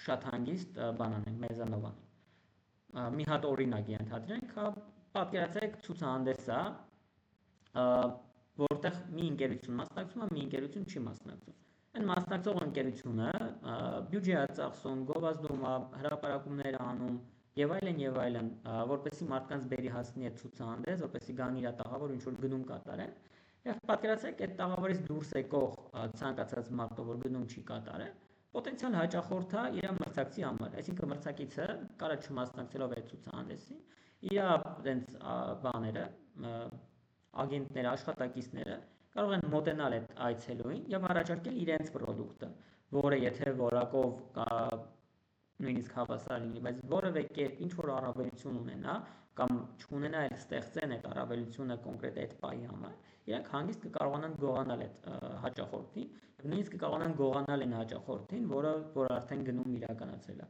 շատ հանգիստ բան անենք, մեզանով անենք։ Մի հատ օրինակ ենթադրենք, պատկերացրեք ցուցահանդես է, որտեղ մի ընկերություն մասնակցում է, մի ընկերություն չի մասնակցում։ Այն մասնակցող ընկերությունը բյուջե է ծախսում, գովազդում է, հրապարակումներ է անում եւ այլն, որպեսզի մարդկանց բերի հասնի այդ ցուցահանդես, որպեսզի գան իր տաղավար ինչ որ գնում կատարեն։ Եվ պատկերացրեք այդ տաղավարից դուրս եկող ցանկացած մարդը, որ գնում չի կատարել, պոտենցիալ հաճախորդ է իր մրցակցի համար, այսինքն մրցակիցը կարա չմասնակցելով այդ ցուցահանդեսին, իր այդպես բաները, ագենտները, աշխատակիցները կարող են մոտենալ այդ այցելուին եւ առաջարկել իրենց պրոդուկտը, որը եթե որակով նույնիսկ հավասար լինի, բայց որևէ կերպ ինչ որ առավելություն ունենա կամ չունենա այլ ստեղծեն այդ առավելությունը կոնկրետ այդ պայի համար, իրանք հանգիստ կկարողանան գողանալ այդ հաճախորդին, եւ նույնիսկ կկարողանան գողանալ այն հաճախորդին, որ արդեն գնում իրականացել է։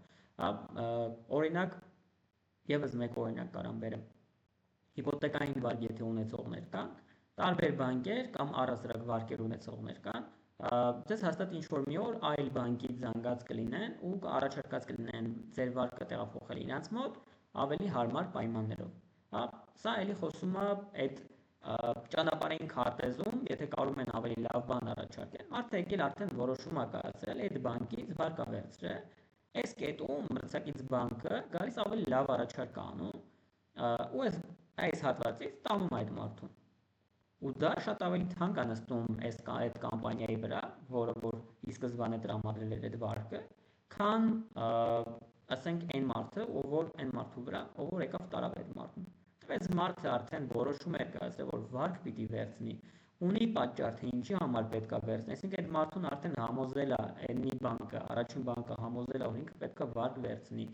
Օրինակ, եւս մեկ օրինակ կարամ բերեմ։ Հիպոթեկային վարկ եթե ունեցողներ կան, տարբեր բանկեր կամ առհասարակ վարկեր ունեցողներ կան, դες հաստատ ինչ-որ մի օր այլ բանկից զանգած կլինեն ու առաջարկած կլինեն ձեր վարկը տեղափոխել իրանց մոտ ավելի հարմար պայմաններով։ Սա էլի խոսում է այդ ճանապարհային քարտեզում, եթե կարող են ավելի լավ բան առաջարկել, մարդը եկել արդեն որոշում է կայացրել այդ բանկից վարկա վերցրել, այս կետում մրցակից բանկը գալիս ավելի լավ առաջարկ անում ու այս հատվածից տանում այդ մարդուն։ Ու դա շատ ավելի թանկ է նստում այդ կամպանիայի վրա, որը որ ի սկզբանե տրամադրել էր այդ վարկը, քան ասենք այն մարդը, որ այն մարդու վրա, որ եկավ տարավ այդ մարդուն։ Այս մարդը արդեն որոշում էր կայացրել, որ վարկ պիտի վերցնի, ունի պատճառ, թե ինչի համար պետք է վերցնի, այսինքն այդ մարդուն արդեն համոզել է այն մի բանկը, առաջին բանկը համոզել է, որ ինքը պետք է վարկ վերցնի,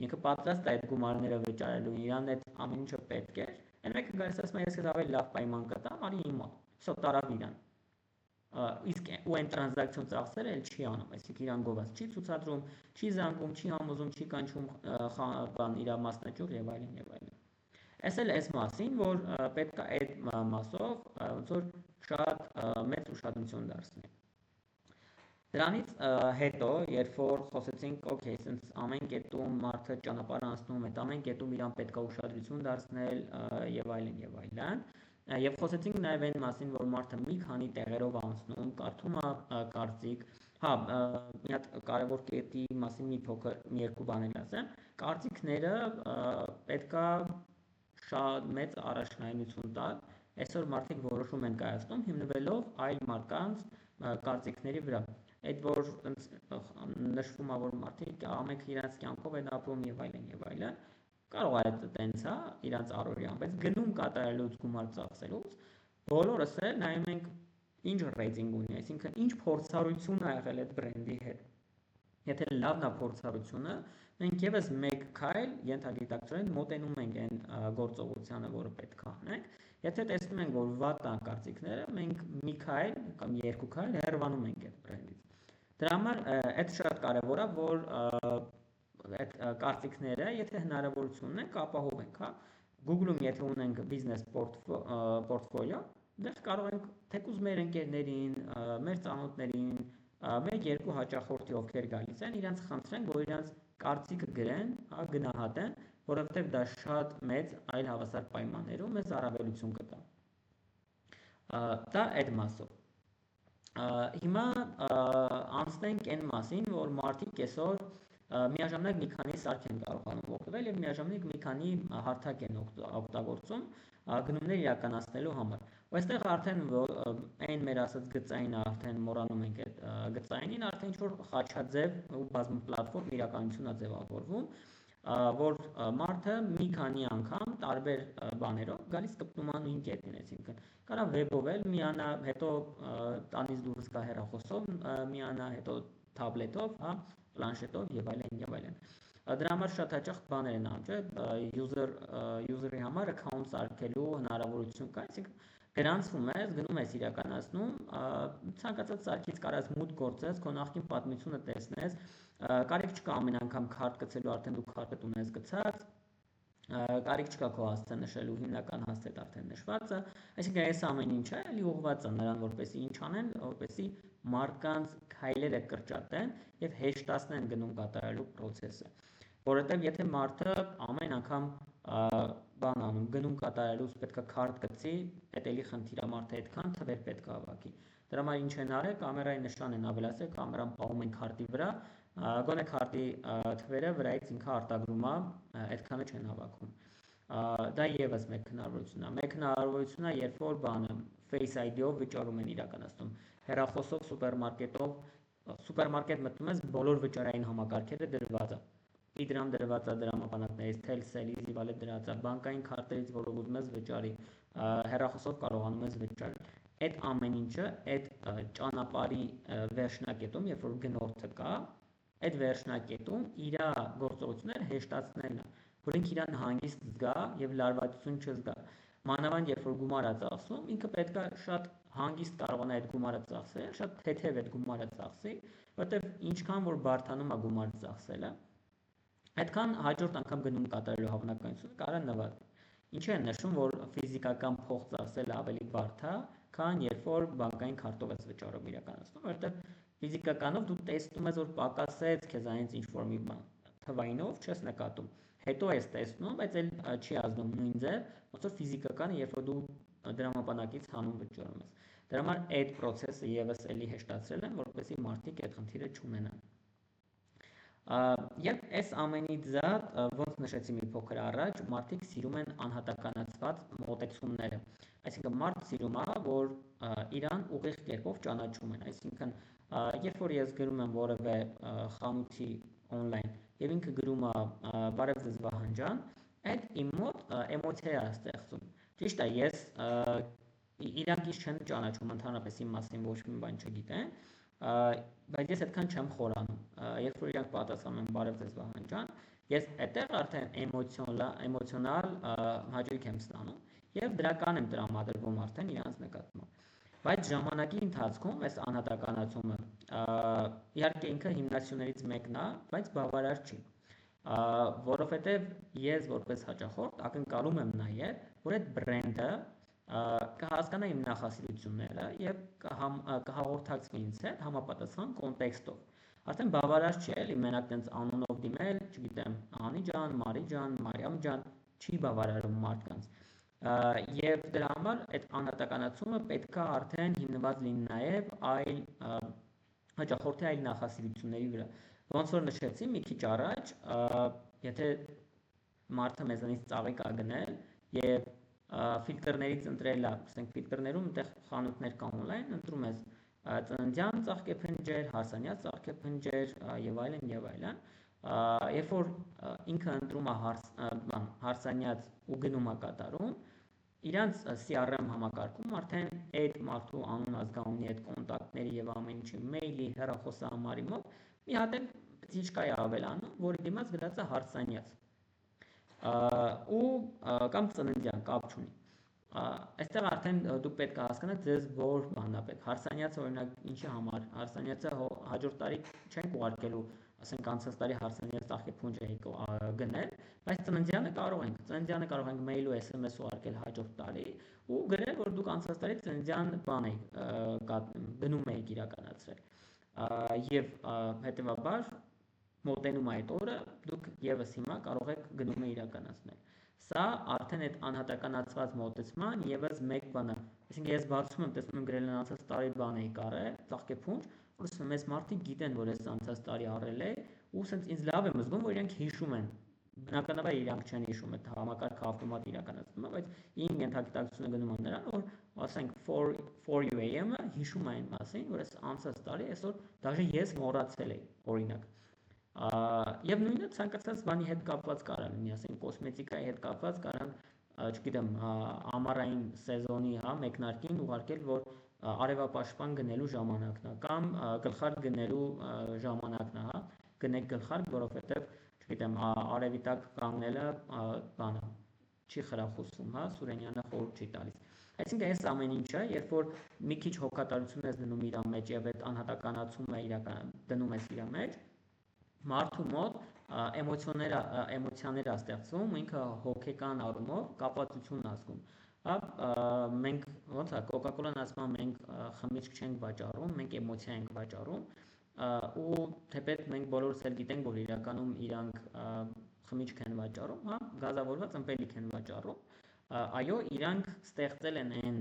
ինքը պատրաստ է այդ գումարները վճարելու, իրան այդ ամեն ինչը պետք է։ Այն մեկը գալիս ասում է, ես քեզ ավելի լավ պայման կտամ, արի իմ մոտ, սա տարավ իրան։ Իսկ ու այն տրանզակցիոն ծախսերը էլ չի անում, այսինքն իրան գովաց չի ցուցադրում, չի զանգում, չի համոզում, չի կանչում բան իր մասնաճյուղ եւ այլն եւ այլն։ Այս էլ այս մասին, որ պետք է այդ մասով ոնց որ շատ մեծ ուշադրություն դարձնել։ Դրանից հետո, երբ որ խոսեցինք, օքեյ, sense ամեն կետում մարդը ճանապարհ անցնում, այդ ամեն կետում իրան պետք է ուշադրություն դարձնել եւ այլն եւ այլն, եւ խոսեցինք նաեւ այն մասին, որ մարդը մի քանի տեղերով անցնում, կարդում է կարծիք, մի հատ կարևոր կետի մասին մի երկու բան էլ ասեմ, կարծիքները պետքա շատ մեծ առաջնայնություն տալ, այսօր մարդիկ որոշում են կայացնում հիմնվելով այլ մարդկանց կարծիքների վրա։ Այդ որ նշվում է, որ մարդիկ ամենքը իրենց կյանքով են ապրում եւ այլն, կարող է տենց է իրանց առօրյան, բայց գնում կատարելուց գումար ծախսելուց բոլորս էլ նայում ենք ինչ ռեյտինգ ունի, այսինքն ինչ փորձառություն ա եղել այդ բրենդի հետ։ Եթե լավն է փորձառությունը, մենք եւս մեկ քայլ ենթագիտակցորեն մոտենում ենք այն գործողությանը, որը պետք է անենք։ Եթե տեսնում ենք, որ վատ են կարծիքները, մենք մի քայլ կամ երկու քայլ հեռվանում ենք այդ բրենդից։ Դրա համար այդ շատ կարևոր է, որ այդ կարծիքները, եթե հնարավորություն ունենք, ապահովենք, հա։ Google-ում եթե ունենք բիզնես պորտֆոլիո, դեռ կարող ենք թեկուզ մեր ընկերներին, մեր ծանոթներին, մեկ-երկու հաճախորդի ովքեր գալիս են, իրանց խնդրենք, որ իրանց կարծիքը գրեն, գնահատեն, որովհետև դա շատ մեծ այլ հավասար պայմաններում մեզ առավելություն կտա։ Դա այդ մասով։ Հիմա անցնենք այն մասին, որ մարդիկ այսօր միաժամանակ մի քանի սարք են կարողանում օգտվել եւ միաժամանակ մի քանի հարթակ են օգտագործում գնումներ իրականացնելու համար։ Ու այստեղ արդեն այն մեր ասած գծայինը արդեն մոռանում ենք այդ գծայինին, արդեն ինչ որ խաչաձև ու բազմապլատֆորմ իրականություն է ձևավորվում, որ մարդը մի քանի անգամ տարբեր բաներով գալիս կպնում է նույն կետին, այսինքն կարա վեբով էլ միանա, հետո տանից դուրս գա հեռախոսով միանա, հետո թաբլետով, հա, պլանշետով եւ այլն եւ այլն։ Դրա համար շատ հաճախ բաներ են անում, չէ, user-ի համար account սարքելու հնարավորություն կա, այսինքն գրանցվում ես, գնում ես իրականացնում, ցանկացած սարքից կարաս մուտք գործես, քո նախկին պատմությունը տեսնես, կարիք չկա ամեն անգամ քարտ գցելու, արդեն դու քարտդ ունես գցած, կարիք չկա քո հասցե նշելու, հիմնական հասցեդ արդեն նշված է, այսինքն այս ամեն ինչը էլի ուղղված է նրան, որպեսզի ինչ անեն, որպեսզի մարդկանց քայլերը կրճատեն եւ հեշտացնեն գնում կատարելու process-ը, որովհետեւ եթե մարդը ամեն անգամ բան անում, գնում կատարելուց պետք է քարտ գցի, այդ էլի խնդիր է, մարդը այդքան թվեր պետք է հավաքի։ Դրա համար ինչ են արել, կամերայի նշան են ավելացրել, կամերան պահում են քարտի վրա, գոնե քարտի թվերը վրայից ինքը արտագրում է, այդքանը չեն հավաքում։ Դա եւս մեկ հնարավորություն է։ Մեկ հնարավորություն է, երբ որ բանը Face ID-ով վճարում են իրականացնում, հեռախոսով, սուպերմարկետ մտնում ես, բոլոր վճարային համակարգերը դրված է։ Իդրամ դրված է դրամապանակներից, Telcel, Easy Wallet դրված է, բանկային քարտերից, որով ուզում ես վճարի, հեռախոսով կարողանում ես վճարել։ Այդ ամեն ինչը այդ ճանապարհի վերջնակետում, երբ որ գնորդը կա, այդ վերջնակետում իր գործողությունները հեշտացնելն է։ որ ինքը իրան հանգիստ զգա եւ լարվածություն չզգա։ Մանավանդ երբ որ գումար է ծախսում, ինքը պետք է շատ հանգիստ կարողանա այդ գումարը ծախսել, շատ թեթև այդ գումարը ծախսի, որտեղ ինչքան որ բարթանում է գումար ծախսելը, այդքան հաջորդ անգամ գնում կատարելու հավանականությունը կարա նվազի։ Ինչը է նշում, որ ֆիզիկական փող ծախսելը ավելի բարդ է, քան երբ որ բանկային քարտով ես վճարում իրականացնում, որտեղ ֆիզիկականով դու տեսնում ես, որ պակասեց քեզանից ինչ-որ մի բան, թվայինով չես նկատում։ Հետո ես տեսնում, բայց էլ չի ազդում նույն ձև, ոնց որ ֆիզիկականը, երբ որ դու դրամապանակից հանուն վճարում ես։ Դրա համար այդ process-ը եւս էլի հեշտացրել են, որպեսզի մարդիկ այդ խնդիրը չունենան։ Երբ այս ամենից զատ, ոնց նշեցի մի փոքր առաջ, մարդիկ սիրում են անհատականացված մոտեցումները։ Այսինքն մարդ սիրում է, որ իրան ուղիղ կերպով ճանաչում են։ Այսինքն, երբ որ ես գրում եմ որևէ խանութի on-line եւ ինքը գրում է բարև ձեզ Վահան, այդ իմ մոտ էմոցիա է ստեղծում։ Ճիշտ է, ես իրանք ինձ չեն ճանաչում, ընդհանրապես իմ մասին ոչ մի բան չգիտեն, բայց ես այդքան չեմ խորանում։ Երբ որ իրանք պատասխանում են բարև ձեզ Վահան ջան, ես այդտեղ արդեն էմոցիոնալ հաճույք եմ ստանում եւ դրական եմ տրամադրվում արդեն իրանց նկատմամբ։ Բայց ժամանակի ընթացքում այս անհատականացումը իհարկե ինքը հիմնասյուներից մեկն է, բայց բավարար չի, որովհետեւ ես որպես հաճախորդ ակնկալում եմ նաեւ, որ այդ բրենդը կհասկանա իմ նախասիրությունները եւ կհաղորդակցվի ինձ հետ համապատասխան կոնտեքստով։ Արդեն բավարար չի էլի մենակ տենց անունով դիմել, չգիտեմ, Անի ջան, Մարի ջան, Մարիամ ջան, չի բավարարում մարդկանց։ Եվ դրա համար այդ անհատականացումը պետք է արդեն հիմնված լինի նաեւ այլ հաճախորդի այլ նախասիրությունների վրա։ Ոնց որ նշեցի մի քիչ առաջ, եթե մարդը մեզանից ծաղիկ է գնել եւ ֆիլտրներից ընտրելա, ասենք ֆիլտրներում այնտեղ խանութներ կան on-line, ընտրում ես ծննդյան ծաղկեփնջեր, հարսանյաց ծաղկեփնջեր եւ այլն եւ այլն, երբ որ ինքը ընտրում է հարսանյաց ու գնում է կատարում, իրանց CRM համակարգում արդեն այդ մարդու անուն, ազգանունի, այդ կոնտակտների եւ ամեն ինչի մեյլի, հեռախոսահամարի մոտ մի հատ էլ պտիչկա է ավելանում, որի դիմաց գրած է հարսանյաց ու կամ ծննդյան կապ չունի։ Այստեղ արդեն դու պետք է հասկանաս ձեզ որ բանն է պետք։ Հարսանյացը օրինակ ինչի համար, հարսանյացը հաջորդ տարի չենք ուղարկելու, ասենք անցած տարի հարսանյաց ծաղկեփունջ էինք գնել, բայց ծննդյանը կարող ենք մեյլ ու SMS ուղարկել հաջորդ տարի ու գրել, որ դուք անցած տարի ծննդյան բան եք գնում եք իրականացրել։ Եվ հետեւաբար մոտենում այդ օրը դուք եւս հիմա կարող եք գնումը իրականացնել։ Սա արդեն այդ անհատականացված մոտեցման եւս մեկ բան է։ Այսինքն ես բացում եմ, տեսնում եմ գրել են անցած տարի բան էի կարել, ծաղկեփունջ, որ ասում եմ, մեծ մարդիկ գիտեն, որ ես անցած տարի արել է, ու ասենց ինձ լավ եմ զգում, որ իրենք հիշում են։ Բնականաբար իրանք չեն հիշում, այդ համակարգը ավտոմատ իրականացնում է, բայց իմ ենթագիտակցությունը գնում է նրան, որ ասենք for you am-ը հիշում է այն մասին, որ ես անցած տարի այսօր դաժե ես մոռացել էի, օրինակ։ Եվ նույնը ցանկացած բանի հետ կապված կարող լինի, ասենք կոսմետիկայի հետ կապված կարող, չգիտեմ, ամառային սեզոնի, մեկնարկին ուղարկել, որ արևապաշտպան գնելու ժամանակն է կամ գլխարկ գնելու ժամանակն է, գնեք գլխարկ, որովհետև, չգիտեմ, արևի տակ կանգնելը բանը չի խրախուսում, Սուրենյանը խորհուրդ չի տալիս։ Այսինքն այս ամեն ինչը, երբ որ մի քիչ հոգատարություն ես դնում իր մեջ եւ այդ անհատականացումը դնում ես իր մեջ, մարդու մոտ էմոցիաներ է ստեղծվում, ինքը հոգեկան առումով կապվածություն է զգում։ Մենք ոնց է Coca-Cola-ն ասում է մենք խմիչք չենք վաճառում, մենք էմոցիա ենք վաճառում, ու թեպետ մենք բոլորս էլ գիտենք, որ իրականում իրանք խմիչք են վաճառում, գազավորված ըմպելիք են վաճառում, այո, իրանք ստեղծել են այն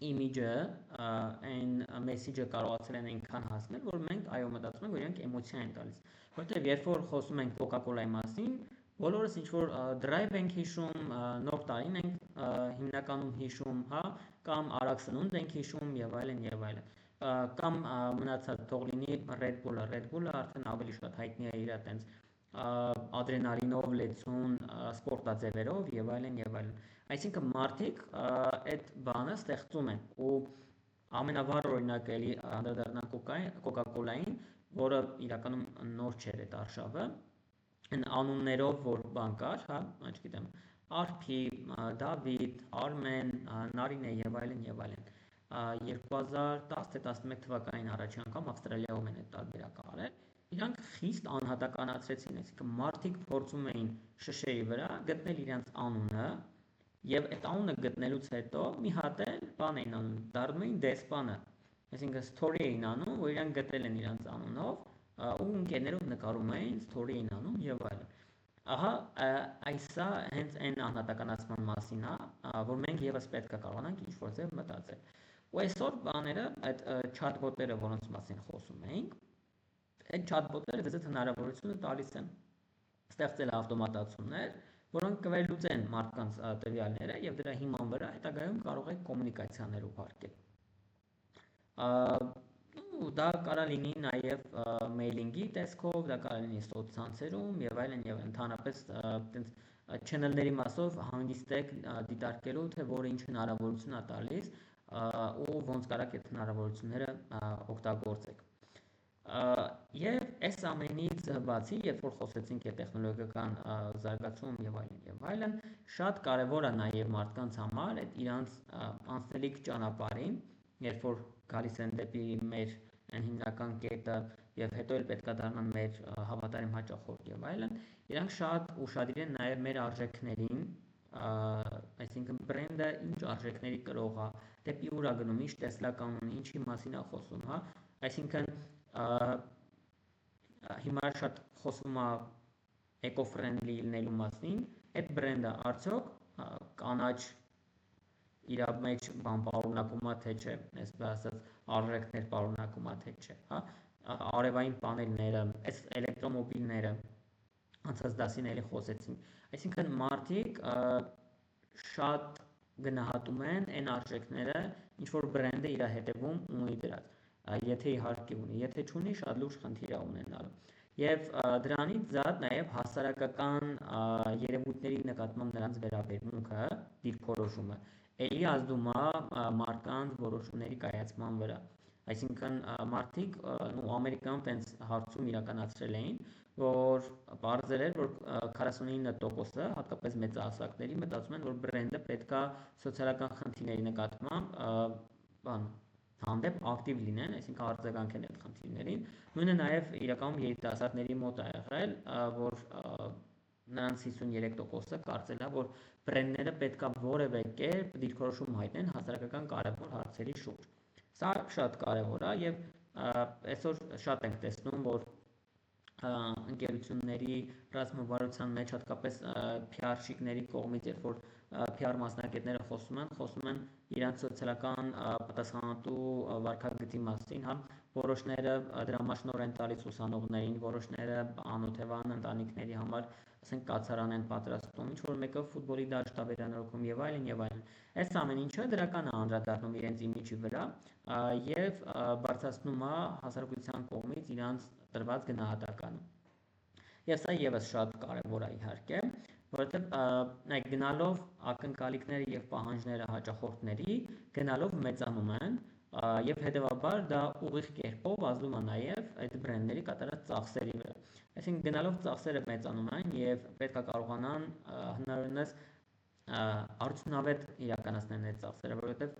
իմիջը, այն մեսիջը կարողացել են այնքան հասնել, որ մենք այո մտածում ենք, որ իրանք էմոցիա են տալիս։ Որտեղ երբ որ խոսում ենք Coca-Cola-ի մասին, բոլորս ինչ որ drive ենք հիշում, նոր տարին ենք հիմնականում հիշում, կամ արագ սնունդ ենք հիշում եւ այլն եւ այլն։ Կամ մնացած թող լինի Red Bull-ը արդեն ավելի շատ հայտնի է իր այտենց ադրենալինով լեցուն սպորտաձևերով եւ այլն եւ այլն։ Այսինքն մարդիկ այդ բանը ստեղծում են ու ամենավառ օրինակը էլի անդրադառնանք Coca-Cola-ին, որը իրականում նոր չէր այդ արշավը, Այն անուններով որ բան կար, հա, չգիտեմ, Արփի, Դավիթ, Արմեն, Նարինե եւ այլն եւ այլն։ 2010-11 թվականին առաջին անգամ Ավստրալիայում են այդ տարբերակը արել։ Իրանք խիստ անհատականացրեցին, այսինքն մարդիկ փորձում էին շշերի վրա գտնել իրենց անունը եւ այդ անունը գտնելուց հետո մի հատ էլ բան էին անում, դառնում էին դեսպանը, այսինքն story էին անում, որ իրանք գտել են իրենց անունով ու ընկերներով նկարում էին, story էին անում եւ այլն։ Ահա այսա հենց այն անհատականացման մասին է, որ մենք եւս պետք է կարողանանք ինչ-որ ձև մտածել։ Ու այսօր բաները, այդ chatbot-երը, որոնց մասին խոսում էինք, այդ chatbot-երը դեզ հնարավորությունը տալիս են ստեղծել ավտոմատացումներ, որոնք կվերլուծեն մարդկանց տվյալները եւ դրա հիման վրա հետագայում կարող եք կոմունիկացիաներ ուղարկել։ Ու դա կարա լինի նաև մեյլինգի տեսքով, դա կարա լինի սոցցանցերում եւ այլն եւ ընդհանրապես այտենց channel-ների մասով հանգիստ եք դիտարկելու, թե որը ինչ հնարավորություն է տալիս ու ոնց կարաք այդ հնարավորությունները օգտագործեք։ Եվ այս ամենից բացի, երբ որ խոսեցինք այդ տեխնոլոգիական զարգացում եւ այլն, շատ կարեւոր է նաեւ մարդկանց համար այդ իրանց անցնելիք ճանապարհին, երբ որ գալիս են դեպի մեր այն հիմնական կետը եւ հետո էլ պետքա դառնան մեր հավատարիմ հաճախորդ եւ այլն, իրանք շատ ուշադիր են նաեւ մեր արժեքներին, այսինքն բրենդը ինչ արժեքների կրող է, դեպի ուր է գնում, ինչ տեսլական ունի, ինչի մասին է խոսում, հա, այսինքն հիմա շատ խոսում է eco-friendly լինելու մասին, այդ բրենդը արդյոք կանաչ իր մեջ բան պարունակում է թե չէ, այսպես ասած արժեքներ պարունակում է թե չէ, հա, արևային պանելները, այս էլեկտրոմոբիլները, անցած դասին էլի խոսեցինք, այսինքն մարդիկ շատ գնահատում են այն արժեքները, ինչ որ բրենդը իր հետևում ունի դրած, եթե իհարկե ունի, եթե չունի, շատ լուրջ խնդիր է ունենալու։ Եվ դրանից զատ նաև հասարակական երևույթների նկատմամբ նրանց վերաբերմունքը, դիրքորոշումը, էլի ազդում է մարդկանց որոշումների կայացման վրա։ Այսինքն մարդիկ ու Ամերիկայում տենց հարցում իրականացրել էին, որ պարզել էր, որ 49%-ը, հատկապես մեծահասակների, մտածում են, որ բրենդը պետքա սոցիալական խնդիրների նկատմամբ հանդեպ ակտիվ լինեն, այսինքն արձագանքեն այդ խնդիրներին։ Նույնը նաև իրականում երիտասարդների մոտ է եղել, որ նրանց 53%-ը կարծել է, որ բրենդները պետքա որևէ կերպ դիրքորոշում հայտնեն հասարակական կարևոր հարցերի շուրջ։ Սա շատ կարևոր է եւ այսօր շատ ենք տեսնում, որ ընկերությունների ռազմավարության մեջ հատկապես PR-շիկների կողմից, երբ որ PR մասնագետները խոսում են իրանց սոցիալական պատասխանատու վարքագծի մասին, հա, որոշները դրամաշնորհ են տալիս ուսանողներին, որոշները անօթևան ընտանիքների համար, ասենք կացարան են պատրաստում, ինչ որ մեկը ֆուտբոլի դաշտ է վերանորոգում եւ այլն եւ այլն։ Այս ամեն ինչը դրական է անդրադառնում իրենց իմիջի վրա եւ բարձրացնում է հասարակության կողմից իրանց տրված գնահատականը։ Եվ սա եւս շատ կարեւոր է իհարկե, որովհետեւ գնալով ակնկալիքները եւ պահանջները հաճախորդների գնալով մեծանում են եւ հետեւաբար դա ուղիղ կերպով ազդում է նաեւ այդ բրենդների կատարած ծախսերի վրա։ Այսինքն գնալով ծախսերը մեծանում են եւ պետք է կարողանան հնարավորինս արդյունավետ իրականացնել այդ ծախսերը, որովհետեւ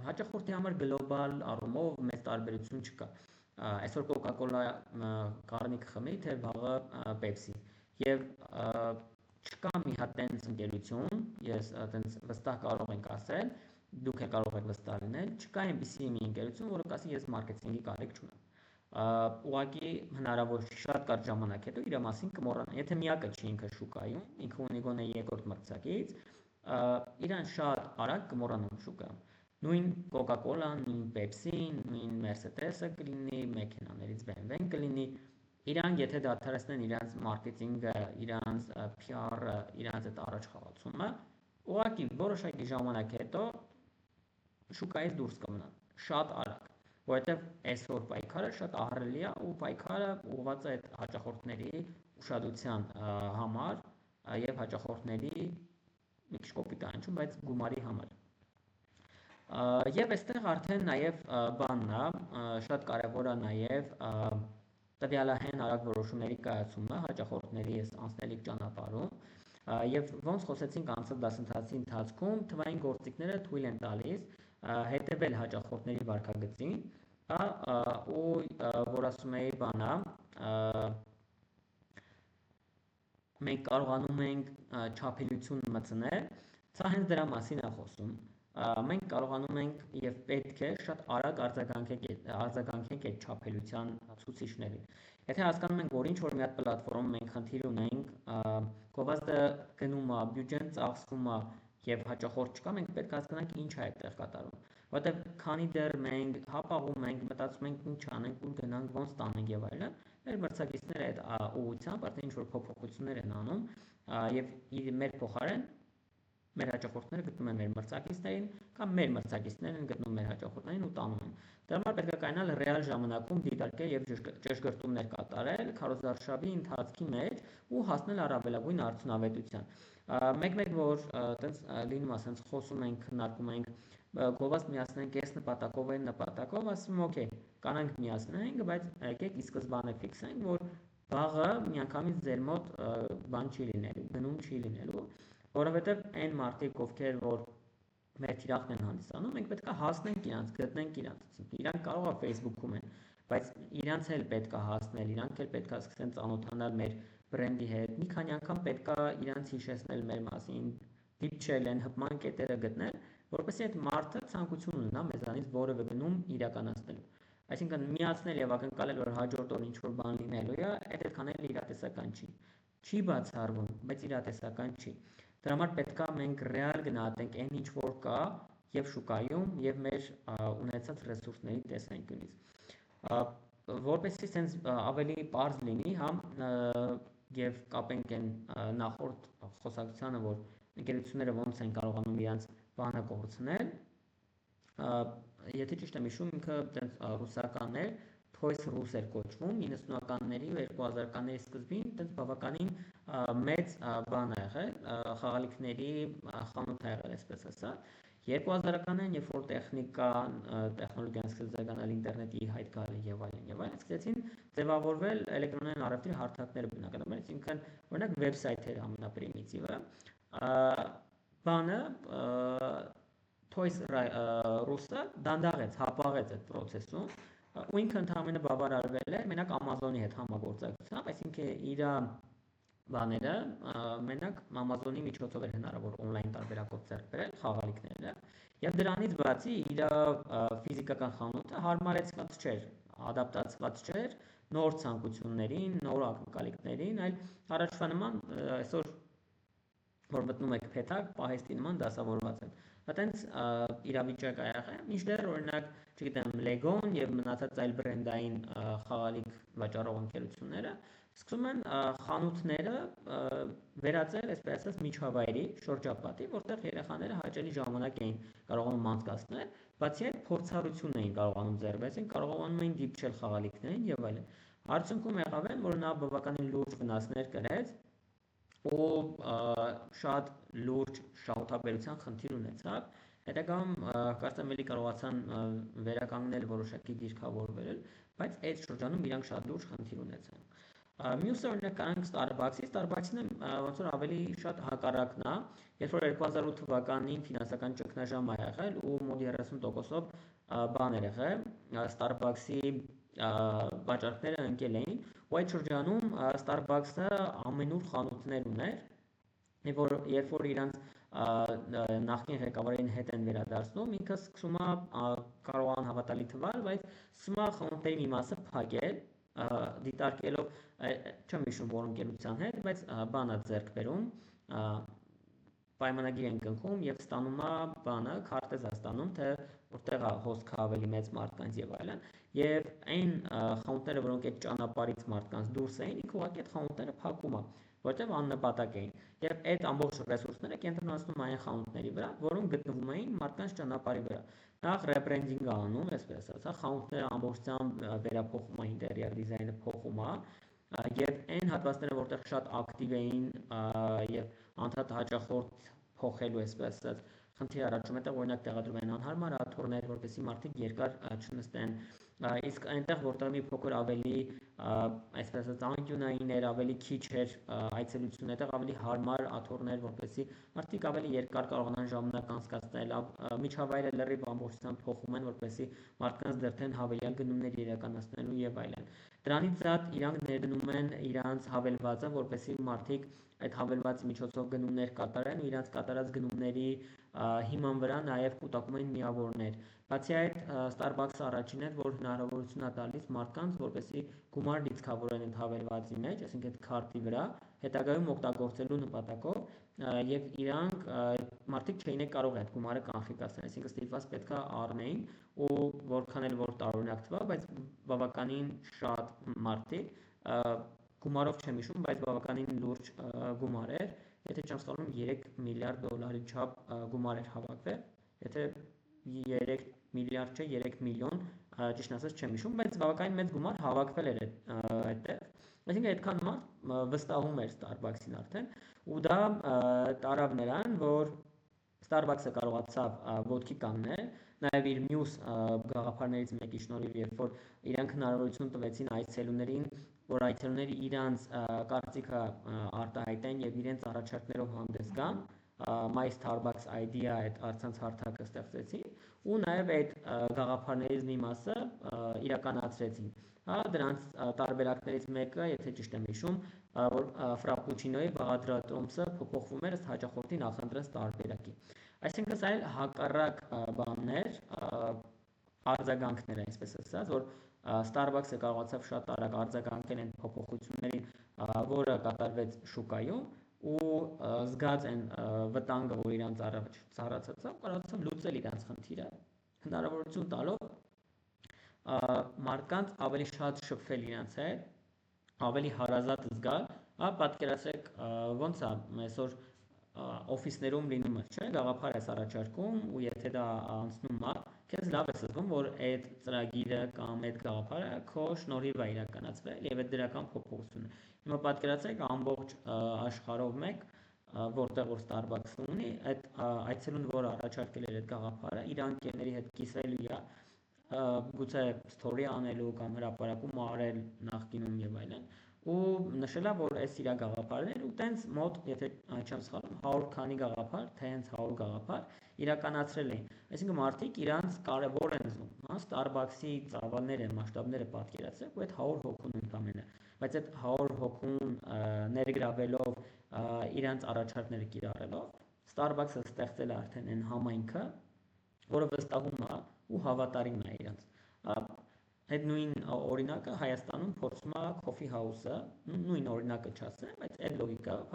հաճախորդի համար գլոբալ առումով մեծ տարբերություն չկա։ Այսօր Coca-Cola կառնիկ խմի, թե վաղը Pepsi եւ չկա մի հատ տենց ընկերություն, ես տենց վստահ կարող ենք ասել, դուք էլ կարող եք վստահ լինել, չկա այնպիսի մի ընկերություն, որը կասի ես մարքեթինգի կարիք չունեմ։ Ուղղակի հնարավոր չի, շատ կարճ ժամանակ հետո իր մասին կմոռանա։ Եթե միակը չի ինքը շուկայում, ինքը ունի գոնե երկրորդ մրցակից, իրան շատ արագ կմոռանան շուկայում։ Նույն Coca-Cola-ն, նույն Pepsi-ն, նույն Mercedes-ը կլինի, մեքենաներից BMW-ն կլինի, իրանք եթե դադարեցնեն իրանց մարքեթինգը, իրանց PR-ը, իրանց այդ առաջխաղացումը, ուղղակի որոշակի ժամանակ հետո շուկայից դուրս կմնան, շատ արագ, որովհետև այսօր պայքարը շատ ահռելի է ու պայքարը ուղղված է այդ հաճախորդների ուշադրության համար եւ հաճախորդների մի քիչ կոպիտ է հնչում, բայց գումարի համար։ Եվ այստեղ արդեն նաև բանն է, շատ կարևոր է նաև տվյալահեն արագ որոշումների կայացումը հաճախորդների անցնելիք ճանապարհում եւ ոնց խոսեցինք անցած դասընթացի ընթացքում թվային գործիքները թույլ են տալիս հետևել հաճախորդների վարքագծին, ու որ ասում էի բանա, մենք կարողանում ենք չափելիություն մտցնել, սա հենց դրա մասին է խոսում։ Մենք կարողանում ենք եւ պետք է շատ արագ արձագանքենք այդ չափելիության ցուցիչներին։ Եթե հասկանում ենք, որ ինչ-որ մի հատ պլատֆորմ մենք խնդիր ունենք, գովազդը գնում է, բյուջեն ծախսվում է եւ հաճախորդ չկա, մենք պետք է հասկանանք ինչ է այդտեղ կատարվում։ Որտեւ քանի դեռ մենք հապաղում ենք, մտածում ենք ինչ անենք, ուր գնանք, ոնց տանենք եւ այլն, մեր մրցակիցները այդ ուղղությամբ արդեն ինչ-որ փոփոխություններ են անում եւ մեր փոխարեն մեր հաճախորդները գտնում են մեր մրցակիցներին կամ մեր մրցակիցներն են գտնում մեր հաճախորդներին ու տանում են։ Դրա համար պետք է կայանալ ռեալ ժամանակում դիտարկել եւ ճշգրտումներ կատարել քարոզարշավի ընթացքի մեջ ու հասնել առավելագույն արդյունավետության։ Մեկ-մեկ որ այտենց լինում է, ասենց խոսում ենք, քննարկում ենք գովազդ միացնենք այս նպատակով, այն նպատակով, ասում եմ, օքեյ, կանանք միացնենք, բայց եկեք ի սկզբանե ֆիքսենք, որ վաղը միանգամից ձեր մոտ բան չի լինելու, գնում չի լինելու, որովհետև այն մարդիկ, ովքեր որ մեր թիրախն են հանդիսանում, մենք պետք է հասնենք իրանց, գտնենք իրանց, իրանք կարող է Facebook-ում են, բայց իրանց էլ պետք է հասնել, իրանք էլ պետք է սկսեն ծանոթանալ մեր բրենդի հետ, մի քանի անգամ պետք է իրանց հիշեցնել մեր մասին, դիպչել են, հպման կետերը գտնել, որպեսզի այդ մարդը ցանկություն ունենա մեզանից որևէ գնում իրականացնելու։ Այսինքն միացնել եւ ակնկալել, որ հաջորդ օր ինչ-որ բան լինելու է, այդքան էլ իրատեսական չի։ Չի բացառվում, բայց իրատեսական չի։ Դրա համար պետք է մենք ռեալ գնահատենք այն ինչ որ կա եւ շուկայում եւ մեր ունեցած ռեսուրսների տեսանկյունից։ Որպեսզի sense ավելի པարզ լինի, հա, եւ կապենք այն նախորդ խոսակցությանը, որ ընկերությունները ոնց են կարողանում իրանց բանը կորցնել, եթե ճիշտ եմ հիշում, ինքը ռուսական էր, Toys R Us էր կոչվում, 90-ականների ու 2000-ականների սկզբին այդպես բավականին մեծ բան ա եղել, խաղալիքների խանութ ա եղել, այսպես ասած։ 2000-ականներին, երբ որ տեխնոլոգիան սկսեց զարգանալ, ինտերնետի հայտ գալը եւ այլն, սկսեցին ձևավորվել էլեկտրոնային առևտրի հարթակները բնականաբար, այսինքն օրինակ վեբսայթերը ամենապրիմիտիվը, բանը Toys R Us-ը դանդաղեց, հապաղեց այդ process-ում, ու ինքը ընդհանրապես բավարարվել է մենակ Amazon-ի հետ համագործակցությամբ, այսինքն իր բաները մենակ Amazon-ի միջոցով էր հնարավոր on-line տարբերակով ձեռք բերել խաղալիքները, եւ դրանից բացի իր ֆիզիկական խանութը հարմարեցված չէր, ադապտացված չէր նոր ցանկություններին, նոր ակնկալիքներին, այլ առաջվա նման այսօր որ մտնում եք փեթակ, պահեստի նման դասավորված են։ Այտենց իրավիճակ ա եղել, մինչդեռ օրինակ, չգիտեմ, Lego-ն եւ մնացած այլ բրենդային խաղալիք վաճառող ընկերությունները սկսում են խանութները վերածել, այսպես ասած, միջավայրի, շրջապատի, որտեղ երեխաները հաճելի ժամանակ էին կարողանում անցկացնել, բացի այդ փորձառություն էին կարողանում ձեռք բերել, կարողանում էին դիպչել խաղալիքներին եւ այլն։ Արդյունքում եղավ այն, որ նա բավականին լուրջ վնասներ կրեց ու շատ լուրջ շահութաբերության խնդիր ունեցավ։ Հետագայում կարծեմ էլի կարողացան վերականգնել որոշակի դիրքավորվել, բայց այդ շրջանում իրանք շատ լուրջ խնդիր ունեցան։ Մյուսը օրինակ կանանք Starbucks-ին ոնց որ ավելի շատ հակառակն է, երբ որ 2008 թվականին ֆինանսական ճգնաժամ ա եղել ու մոտ 30%-ով բան էր եղել, Starbucks-ի վաճառքները ընկել էին, ու այդ շրջանում Starbucks-ը ամենուր խանութներ ուներ, երբ որ իրանց նախկին ղեկավարին հետ են վերադարձնում, ինքը սկսում է կարող անհավատալի թվալ, բայց սկսում է խանութների մի մասը փակել, դիտարկելով, չեմ հիշում որ ընկերության հետ, բայց բան է ձեռք բերում, պայմանագիր են կնքում եւ ստանում է բանը, քարտեզ է ստանում, թե որտեղ է հոսքը ավելի մեծ մարդկանց եւ այլն, եւ այն խանութները, որոնք այդ ճանապարհից մարդկանց դուրս էին, ինքը ուղղակի այդ խանութները փակում է, որտեղ աննպատակ էին, եւ այդ ամբողջ ռեսուրսները կենտրոնացնում այն խանութների վրա, որոնք գտնվում էին մարդկանց ճանապարհի վրա։ Նախ ռեբրենդինգ է անում, այսպես ասած, խանութները ամբողջությամբ վերափոխում է, ինտերիեր դիզայնը փոխում է, եւ այն հատվածները, որտեղ շատ ակտիվ էին եւ անդադ հաճախորդ փոխելու, այսպես ասած, խնդիր առաջում է, օրինակ տեղադրում են անհարմար աթոռներ, որպեսզի մարդիկ երկար չնստեն, իսկ այնտեղ որտեղ մի փոքր ավելի այսպես ասած անկյունային ավելի քիչ էր այցելություն, այդտեղ ավելի հարմար աթոռներ, որպեսզի մարդիկ ավելի երկար կարողանան ժամանակ անցկացնել, միջավայրը լրիվ ամբողջությամբ փոխում են, որպեսզի մարդկանց դրդեն հավելյալ գնումներ իրականացնելու եւ այլն։ Դրանից զատ իրանք ներդնում են իրանց հավելվածը, որպեսզի մարդիկ այդ հավելվածի միջոցով գնումներ կատարեն ու իրանց կատարած գնումների հիման վրա նաև կուտակում են միավորներ։ Բացի այդ, Starbucks-ը առաջինն էր, որ հնարավորություն է տալիս մարդկանց, որպեսզի գումար լիցքավորեն այդ հավելվածի մեջ, այսինքն այդ քարտի վրա, հետագայում օգտագործելու նպատակով եւ իրանք մարդիկ չէին կարող այդ գումարը կանխիկացնել, այսինքն ստիպված պետքա առնեին ու որքան էլ որ տարօրինակ թվա, բայց բավականին շատ մարդիկ գումարով չեմ հիշում, բայց բավականին լուրջ գումար էր, եթե չեմ սխալվում 3 միլիարդ դոլարի չափ գումար էր հավաքվել, եթե 3 միլիարդ չէ, 3 միլիոն, ճիշտ ասած չեմ հիշում, բայց բավականին մեծ գումար հավաքվել էր այդտեղ։ Այսինքն այդքան մարդ վստահում էր Starbucks-ին արդեն, ու դա տարավ նրան, որ Starbucks-ը կարողացավ ոտքի կանգնել, նաև իր մյուս գաղափարներից մեկի շնորհիվ, երբ որ իրանք հնարավորություն տվեցին այցելուներին, որ այցելուները իրանց կարծիքը արտահայտեն եւ իրենց առաջարկներով հանդես գան, My Starbucks idea այդ առցանց հարթակը ստեղծեցին ու նաև այդ գաղափարներից մի մասը իրականացրեցին։ Դրանց տարբերակներից մեկը, եթե ճիշտ եմ հիշում, որ ֆրապուչինոյի բաղադրատոմսը փոփոխվում էր ըստ հաճախորդի նախընտրած տարբերակի։ Այսինքն սա էլ հակառակ բաններ, արձագանքներ, այսպես ասած, որ Starbucks-ը կարողացավ շատ արագ արձագանքել այն փոփոխություններին, որը կատարվեց շուկայում ու զգաց այն վտանգը, որ իրանց առաջ ծառացավ, կարողացավ լուծել իրանց խնդիրը, հնարավորություն տալով մարդկանց ավելի շատ շփվել իրանց հետ, ավելի հարազատ զգալ, պատկերացրեք ոնց է այսօր օֆիսներում լինում է, չէ՞, գաղափար ես առաջարկում ու եթե դա անցնում է, քեզ լավ է զգում, որ այդ ծրագիրը կամ այդ գաղափարը քո շնորհիվ է իրականացվել եւ այդ դրական փոփոխություն է։ Հիմա պատկերացրեք ամբողջ աշխարհով մեկ, որտեղ որ Starbucks-ը ունի, այդ այցելուն, որ առաջարկել էր այդ գաղափարը, իր ընկերների հետ կիսվելու է, գուցե story անելու կամ հրապարակում արել նախկինում եւ այլն ու նշելա, որ այս իր գաղափարներ ու տենց մոտ, եթե չեմ սխալվում, 100 քանի գաղափար, թե հենց 100 գաղափար իրականացրել էին։ Այսինքն մարդիկ իրանց կարևոր են զգում, Starbucks-ի ծավալները, մասշտաբները պատկերացրեք ու այդ 100 հոգուն ընդամենը, բայց այդ 100 հոգուն ներգրավելով իրանց առաջարկները կիրառելով, Starbucks-ը ստեղծել է արդեն այն համայնքը, որը վստահում է ու հավատարիմ է իրանց։ Այդ նույն օրինակը Հայաստանում փորձում է Coffee House-ը, նույն օրինակը չասեմ, բայց այդ լոգիկայով,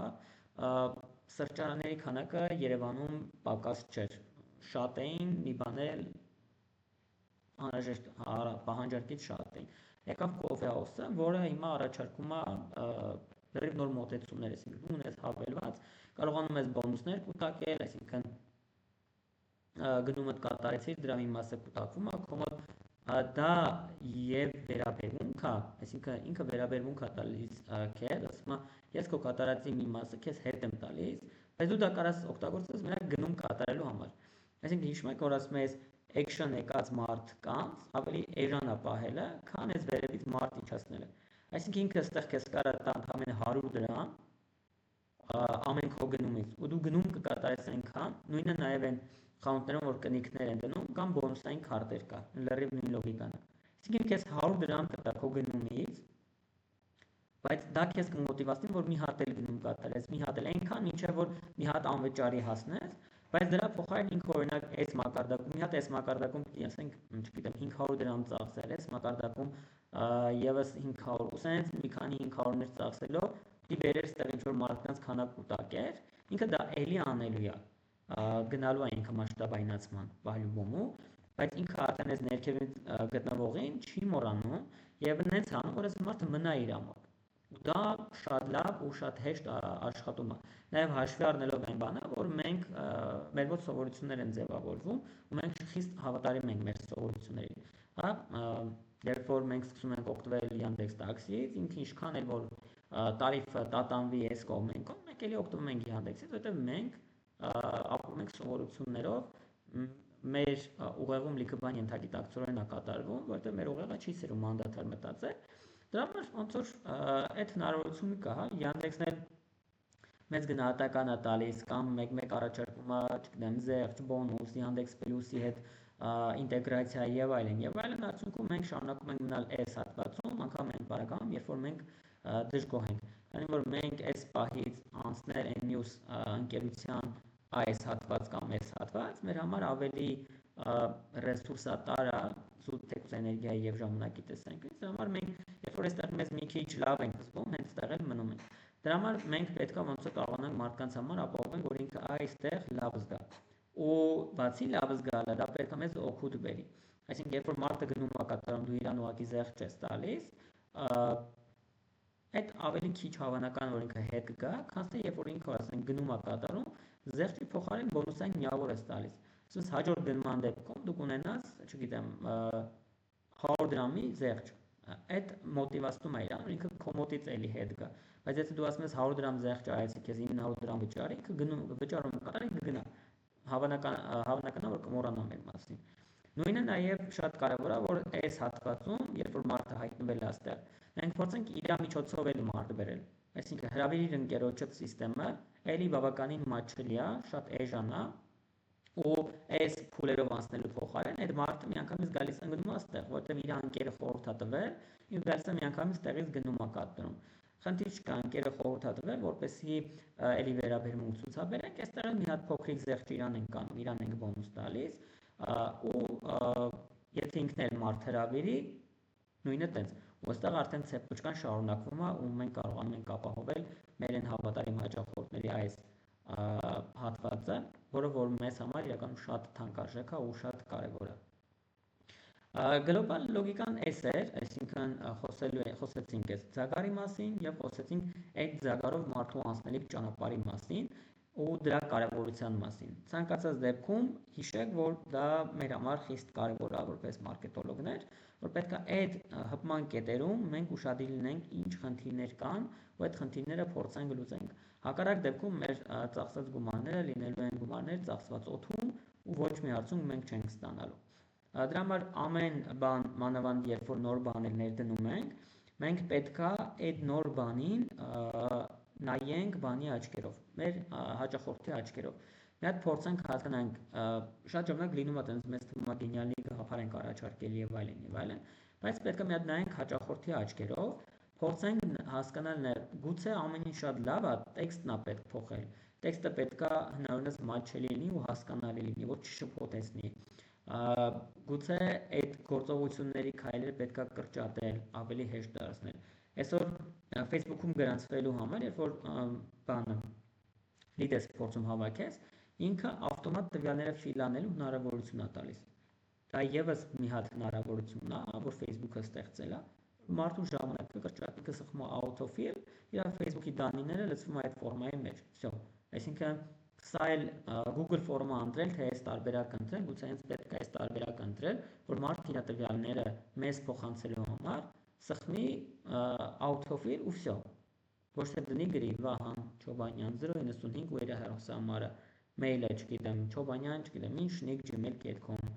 սրճարանների քանակը Երևանում պակաս չէր, շատ էին, մի բան էլ անհրաժեշտ պահանջարկից շատ էին։ Եկավ Coffee House-ը, որը հիմա առաջարկում է լրիվ նոր մոտեցումներ, այսինքն դու ունես հավելված, կարողանում ես բոնուսներ կուտակել, այսինքն գնումդ կատարեցիր, դրա մի մասը կուտակվում է, քո մոտ դա եւ վերաբերմունք է, այսինքն ինքը վերաբերմունք է տալիս քեզ, ասում է, ես քո կատարածի մի մասը քեզ հետ եմ տալիս, բայց դու դա կարաս օգտագործես մենակ գնում կատարելու համար։ Այսինքն հիշում եք, որ ասում ես action եկած մարդ կանց ավելի էժան է պահելը, քան այս վերևից մարդ իջացնելը։ Այսինքն ինքը ստեղ քեզ կարա տա ընդամենը 100 դրամ ամեն քո գնումից ու դու գնում կկատարես այնքան, նույնը նաև այն խանութներում, որ կնիքներ են դնում կամ բոնուսային քարտեր կա, լրիվ նույն լոգիկան է։ Այսինքն քեզ 100 դրամ կտա քո գնումից, բայց դա քեզ կմոտիվացնի, որ մի հատ էլ գնում կատարես, մի հատ էլ այնքան, մինչև որ մի հատ անվճարի հասնես, բայց դրա փոխարեն ինքը օրինակ այս մակարդակում, մի հատ այս մակարդակում պիտի ասենք, չգիտեմ, 500 դրամ ծախսել, այս մակարդակում եւս 500, ու սենց մի քանի 500-ներ ծախսելով պիտի բերեր ստեղ ինչ որ մարդկանց քանակ կուտակեր, ինքը դա էլի անելու է, գնալու է ինքը մասշտաբայնացման վալյուբոմու, բայց ինքը արդեն այս ներքևից գտնվողին չի մոռանում եւ նենց անում, որ այս մարդը մնա իր մոտ։ Դա շատ լավ ու շատ հեշտ աշխատում է։ Նաև հաշվի առնելով այն բանը, որ մենք մեր մոտ սովորություններ են ձևավորվում ու մենք խիստ հավատարիմ ենք մեր սովորություններին։ Երբ որ մենք սկսում ենք օգտվել Yandex Taxi-ից, ինքը ինչքան էլ որ տարիֆը տատանվի այս կողմ այն կողմ, մենք էլի օգտվում ենք Yandex-ից, որովհետև մենք ապրում ենք սովորություններով, մեր ուղեղում լիքը բան ենթագիտակցորեն է կատարվում, որովհետև մեր ուղեղը չի սիրում անդադար մտածել, Դրա համար ոնց որ այդ հնարավորությունը կա, հա, Yandex-ն էլ մեծ գնահատական է տալիս կամ մեկ առաջարկում է, չգիտեմ, զեղչ, բոնուս, Yandex Plus-ի հետ ինտեգրացիա եւ այլն, արդյունքում մենք շարունակում ենք մնալ այս հատվածում, անգամ այն բարակամ, երբ որ մենք դժգոհ ենք, քանի որ մենք այս պահից անցնել այն մյուս ընկերության այս հատված կամ այս հատված մեր համար ավելի ռեսուրսատար է զուտ թեկուզ էներգիայի եւ ժամանակի տեսանկյունից, դրա համար մենք երբ որ այստեղ մեզ մի քիչ լավ ենք զգում, հենց այդտեղ էլ մնում ենք։ Դրա համար մենք պետք է ոնց որ կարողանանք մարդկանց համար ապահովել, որ ինքը այստեղ լավ զգա։ Ու բացի լավ զգալը, դա պետք է մեզ օգուտ բերի։ Այսինքն, երբ որ մարդը գնում է կատարում, դու իրան ուղղակի զեղչ ես տալիս, այդ ավելի քիչ հավանական որ ինքը հետ գա, քան թե երբ որ ինքը ասենք գնում է կատարում, զեղչի փոխարեն բոնուսային միավոր ես տալիս։ Ասես հաջորդ գնման դեպքում դու կունենաս, չգիտեմ, 100 դրամի զեղչ։ Այդ մոտիվացնում է իրան, որ ինքը քո մոտից էլի հետ գա։ Բայց եթե դու ասում ես 100 դրամ զեղչ արեցի, քեզ 900 դրամ վճարի, ինքը գնում վճարում կատարի, ինքը գնա։ Հավանական է որ կմոռանա մեր մասին։ Նույնը նաև շատ կարևոր է, որ այս հատվածում, երբ որ մարդը հայտնվել է այստեղ, մենք փորձենք իր միջոցով էլ մարդ բերել։ Այսինքն հրավիրիր ընկերոջդ համակարգը էլի բավականին մատչելի է, շատ էժան է, ու այս փուլերով անցնելու փոխարեն այդ մարդը միանգամից գալիս ընկնում է այստեղ, որտեղ իր ընկերը խորհուրդ է տվել, ու գալիս է միանգամից տեղից գնում է կատարում։ Խնդիր չկա, ընկերը խորհուրդ է տվել, որպեսզի էլի վերաբերմունք ցուցաբերենք, այստեղ մի հատ փոքրիկ զեղչ իրան ենք անում, իրան ենք բոնուս տալիս, ու եթե ինքն էլ մարդ հրավիրի, նույնը տենց, ու այստեղ արդեն ցեպոչկան շարունակվում է, ու մենք կարողանում ենք ապահովել մեր այն հավատարիմ հաճախորդների այս հատվածը, որը որ մեզ համար իրականում շատ թանկարժեք է ու շատ կարևոր է։ Գլոբալ լոգիկան էս էր, այսինքն խոսեցինք այս ձագարի մասին եւ խոսեցինք այդ ձագարով մարդու անցնելիք ճանապարհի մասին ու դրա կարևորության մասին։ Ցանկացած դեպքում հիշեք, որ դա մեր համար խիստ կարևոր է որպես մարքետոլոգներ, որ պետք է այդ հպման կետերում մենք ուշադիր լինենք ինչ խնդիրներ կան ու այդ խնդիրները փորձենք լուծենք։ Հակառակ դեպքում մեր ծախսած գումարները լինելու են գումարներ ծախսված օդում ու ոչ մի արդյունք մենք չենք ստանալու։ Դրա համար ամեն բան, մանավանդ երբ որ նոր բաներ ներդնում ենք, մենք պետքա այդ նոր բանին նայենք բանի աչքերով, մեր հաճախորդի աչքերով։ Մի հատ փորձենք հասկանանք, շատ ժամանակ լինում է այտենց մեզ թվում է գենիալի գաղափար ենք առաջարկել եւ այլն, բայց պետք է մի հատ նայենք հաճախորդի աչքերով, փորձենք հասկանալ նաեւ գուցե ամեն ինչ շատ լավ է, տեքստն է պետք փոխել։ Տեքստը պետքա հնարավորինս մատչելի լինի ու հասկանալի լինի, որ չշփոթեցնի։ Գուցե այդ գործողությունների քայլերը պետքա կրճատել, ավելի հեշտ դարձնել։ Այսօր Facebook-ում գրանցվելու համար, երբ որ բանը լիդ ես փորձում հավաքես, ինքը ավտոմատ տվյալները ֆիլանելու հնարավորություն է տալիս։ Դա եւս մի հատ հնարավորություն է, որ Facebook-ը ստեղծել է, մարդու ժամանակը կրճատի, կսխում է autofill, իր Facebook-ի դանիները լցվում է այդ ֆորմայի մեջ։ Всё։ Այսինքն սա էլ Google ֆորմը ընտրել, թե այս տարբերակը ընտրել, գուցե հենց պետք է այս տարբերակը ընտրել, որ մարդը իր տվյալները մեզ փոխանցելու համար սխմի autofill ու всё։ Ոչ թե դնի գրի Վահան Չոբանյան 095 ու իր հեռախոսահամարը, մեյլը, չգիտեմ, Չոբանյան, չգիտեմ, @gmail.com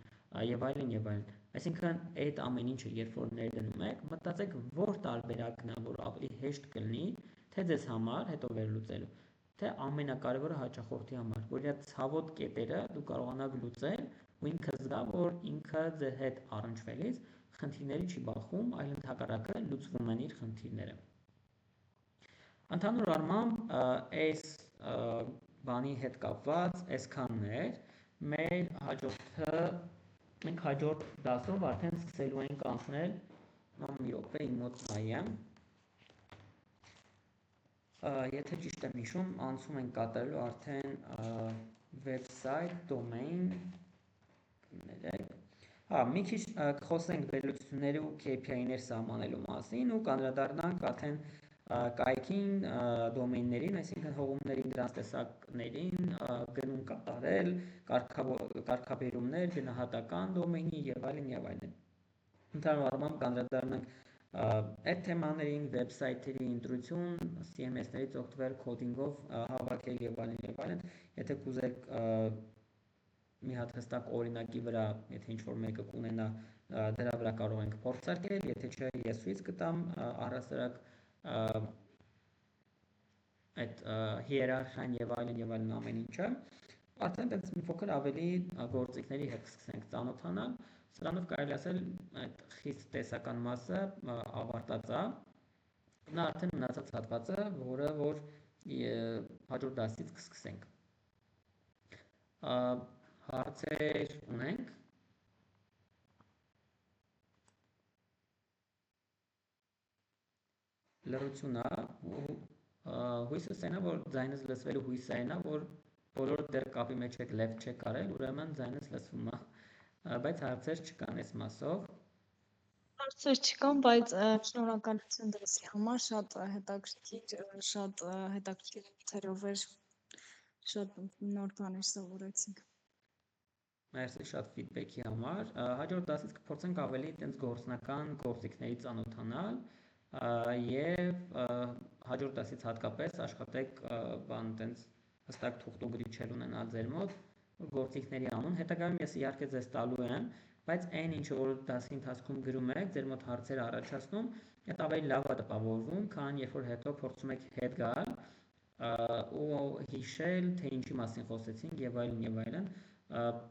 եւ այլն եւ այլն։ Այսինքն այդ ամեն ինչը երբ որ ներդնում եք, մտածեք որ տարբերակն է, որ ավելի հեշտ կլինի, թե ձեզ համար հետո վերլուծելու, թե ամենակարևորը հաճախորդի համար, որ իր ցավոտ կետերը դու կարողանաք լուծել ու ինքը զգա, որ ինքը ձեր հետ առնչվելիս խնդիրների չի բախում, այլ ընդհակառակը լուծվում են իր խնդիրները։ Ընդհանուր առմամբ այս բանի հետ կապված այսքանն էր, մենք հաջորդ դասով արդեն սկսելու ենք անցնել, մի րոպե իմ մոտ նայեմ, եթե ճիշտ եմ հիշում, անցում ենք կատարելու արդեն website, domain, մի քիչ խոսենք վերլուծությունների ու KPI-ներ սահմանելու մասին ու կանդրադառնանք արդեն կայքին, դոմեյններին, այսինքն հողումներին, դրանց տեսակներին, գնում կատարել, կարգավերումներ, գնահատական դոմեյնի եւ այլն։ Ընդհանուր առմամբ կանդրադառնանք այդ թեմաներին, վեբսայթերի ընտրություն, CMS-ներից օգտվել, կոդինգով հավաքել եւ այլն, եթե կուզեք մի հատ հստակ օրինակի վրա, եթե ինչ-որ մեկը կունենա դրա վրա կարող ենք փորձարկել, եթե չէ ես ցույց կտամ առհասարակ այդ հիերարխիան եւ այլն ամեն ինչը, արդեն այդպես մի փոքր ավելի գործիքների հետ սկսենք ծանոթանալ, սրանով կարելի ասել այդ խիստ տեսական մասը ավարտած է, նա արդեն մնացած հատվածը, որը որ հաջորդ դասից կսկսենք։ Հարցեր ունենք։ Լրություն է, հույսս այն է, որ ձայնս լսվելու հույսը այն է, որ բոլորը դեռ կապի մեջ եք լեֆտ չեք արել, ուրեմն ձայնս լսվում է, բայց հարցեր չկան այս մասով։ Հարցեր չկան, բայց շնորհակալություն դրսի համար, շատ հետաքրքիր թերով էր, շատ նոր բաներ սովորեցինք։ Մերսի շատ ֆիդբեքի համար։ Հաջորդ դասից կփորձենք ավելի այդպես գործնական գործիքների ծանոթանալ եւ հաջորդ դասից հատկապես աշխատեք բան այդպես հստակ թուղթուգրի չել ունենալ ձեր մոտ գործիքների անուն, հետագայում ես իհարկե ձեզ տալու եմ, բայց այն ինչը որ դասի ընթացքում գրում եք, ձեր մոտ հարցեր առաջացնում, այդ ավելի լավ է տպավորվում, քան երբ որ հետո փորձում եք հետ գալ ու հիշել, թե ինչի մասին խոսեցինք եւ այլն,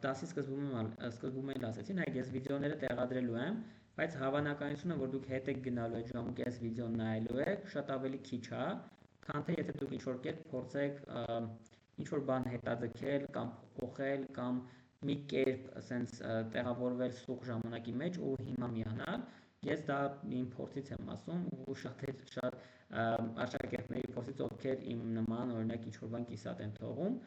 դասի սկզբում էլ ասեցի, նայեք ես վիդեոները տեղադրելու եմ, բայց հավանականությունը, որ դուք հետ եք գնալու այդ ժամկես վիդեոն նայելու եք, շատ ավելի քիչ է, քան թե եթե դուք ինչ-որ կերպ փորձեք ինչ-որ բան հետաձգել կամ փոխել կամ մի կերպ ասենց տեղավորվել սուղ ժամանակի մեջ ու հիմա միանալ, ես դա իմ փորձից եմ ասում ու շատ աշակերտների փորձից, ովքեր իմ նման օրինակ ինչ-որ բան կիսատ են թողում,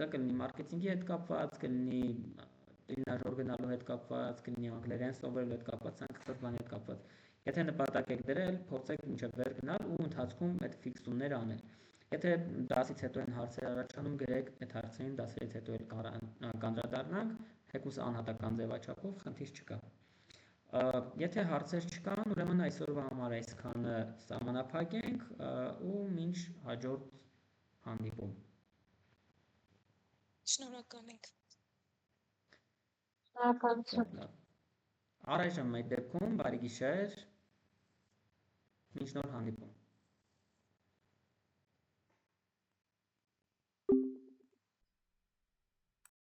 դա կլինի մարքեթինգի հետ կապված, կլինի տրինաժոր գնալու հետ կապված, կլինի անգլերեն սովորելու հետ կապված, ցանկացած բանի հետ կապված։ Եթե նպատակ եք դրել, փորձեք մինչև վեր գնալ ու ընթացքում այդ ֆիքսումները անել։ Եթե դասից հետո են հարցեր առաջանում, գրեք այդ հարցերին, դասերից հետո էլ կանդրադառնանք, թեկուզ անհատական ձևաչափով, խնդիր չկա։ Եթե հարցեր չկան, ուրեմն այսօրվա համար այսքանը սահմանափակենք ու մինչ հաջորդ հանդիպում։ Շնորհակալ ենք։ Շնորհակալություն։ Առայժմ այդ դեպքում բարի գիշեր, մինչ նոր հանդիպում։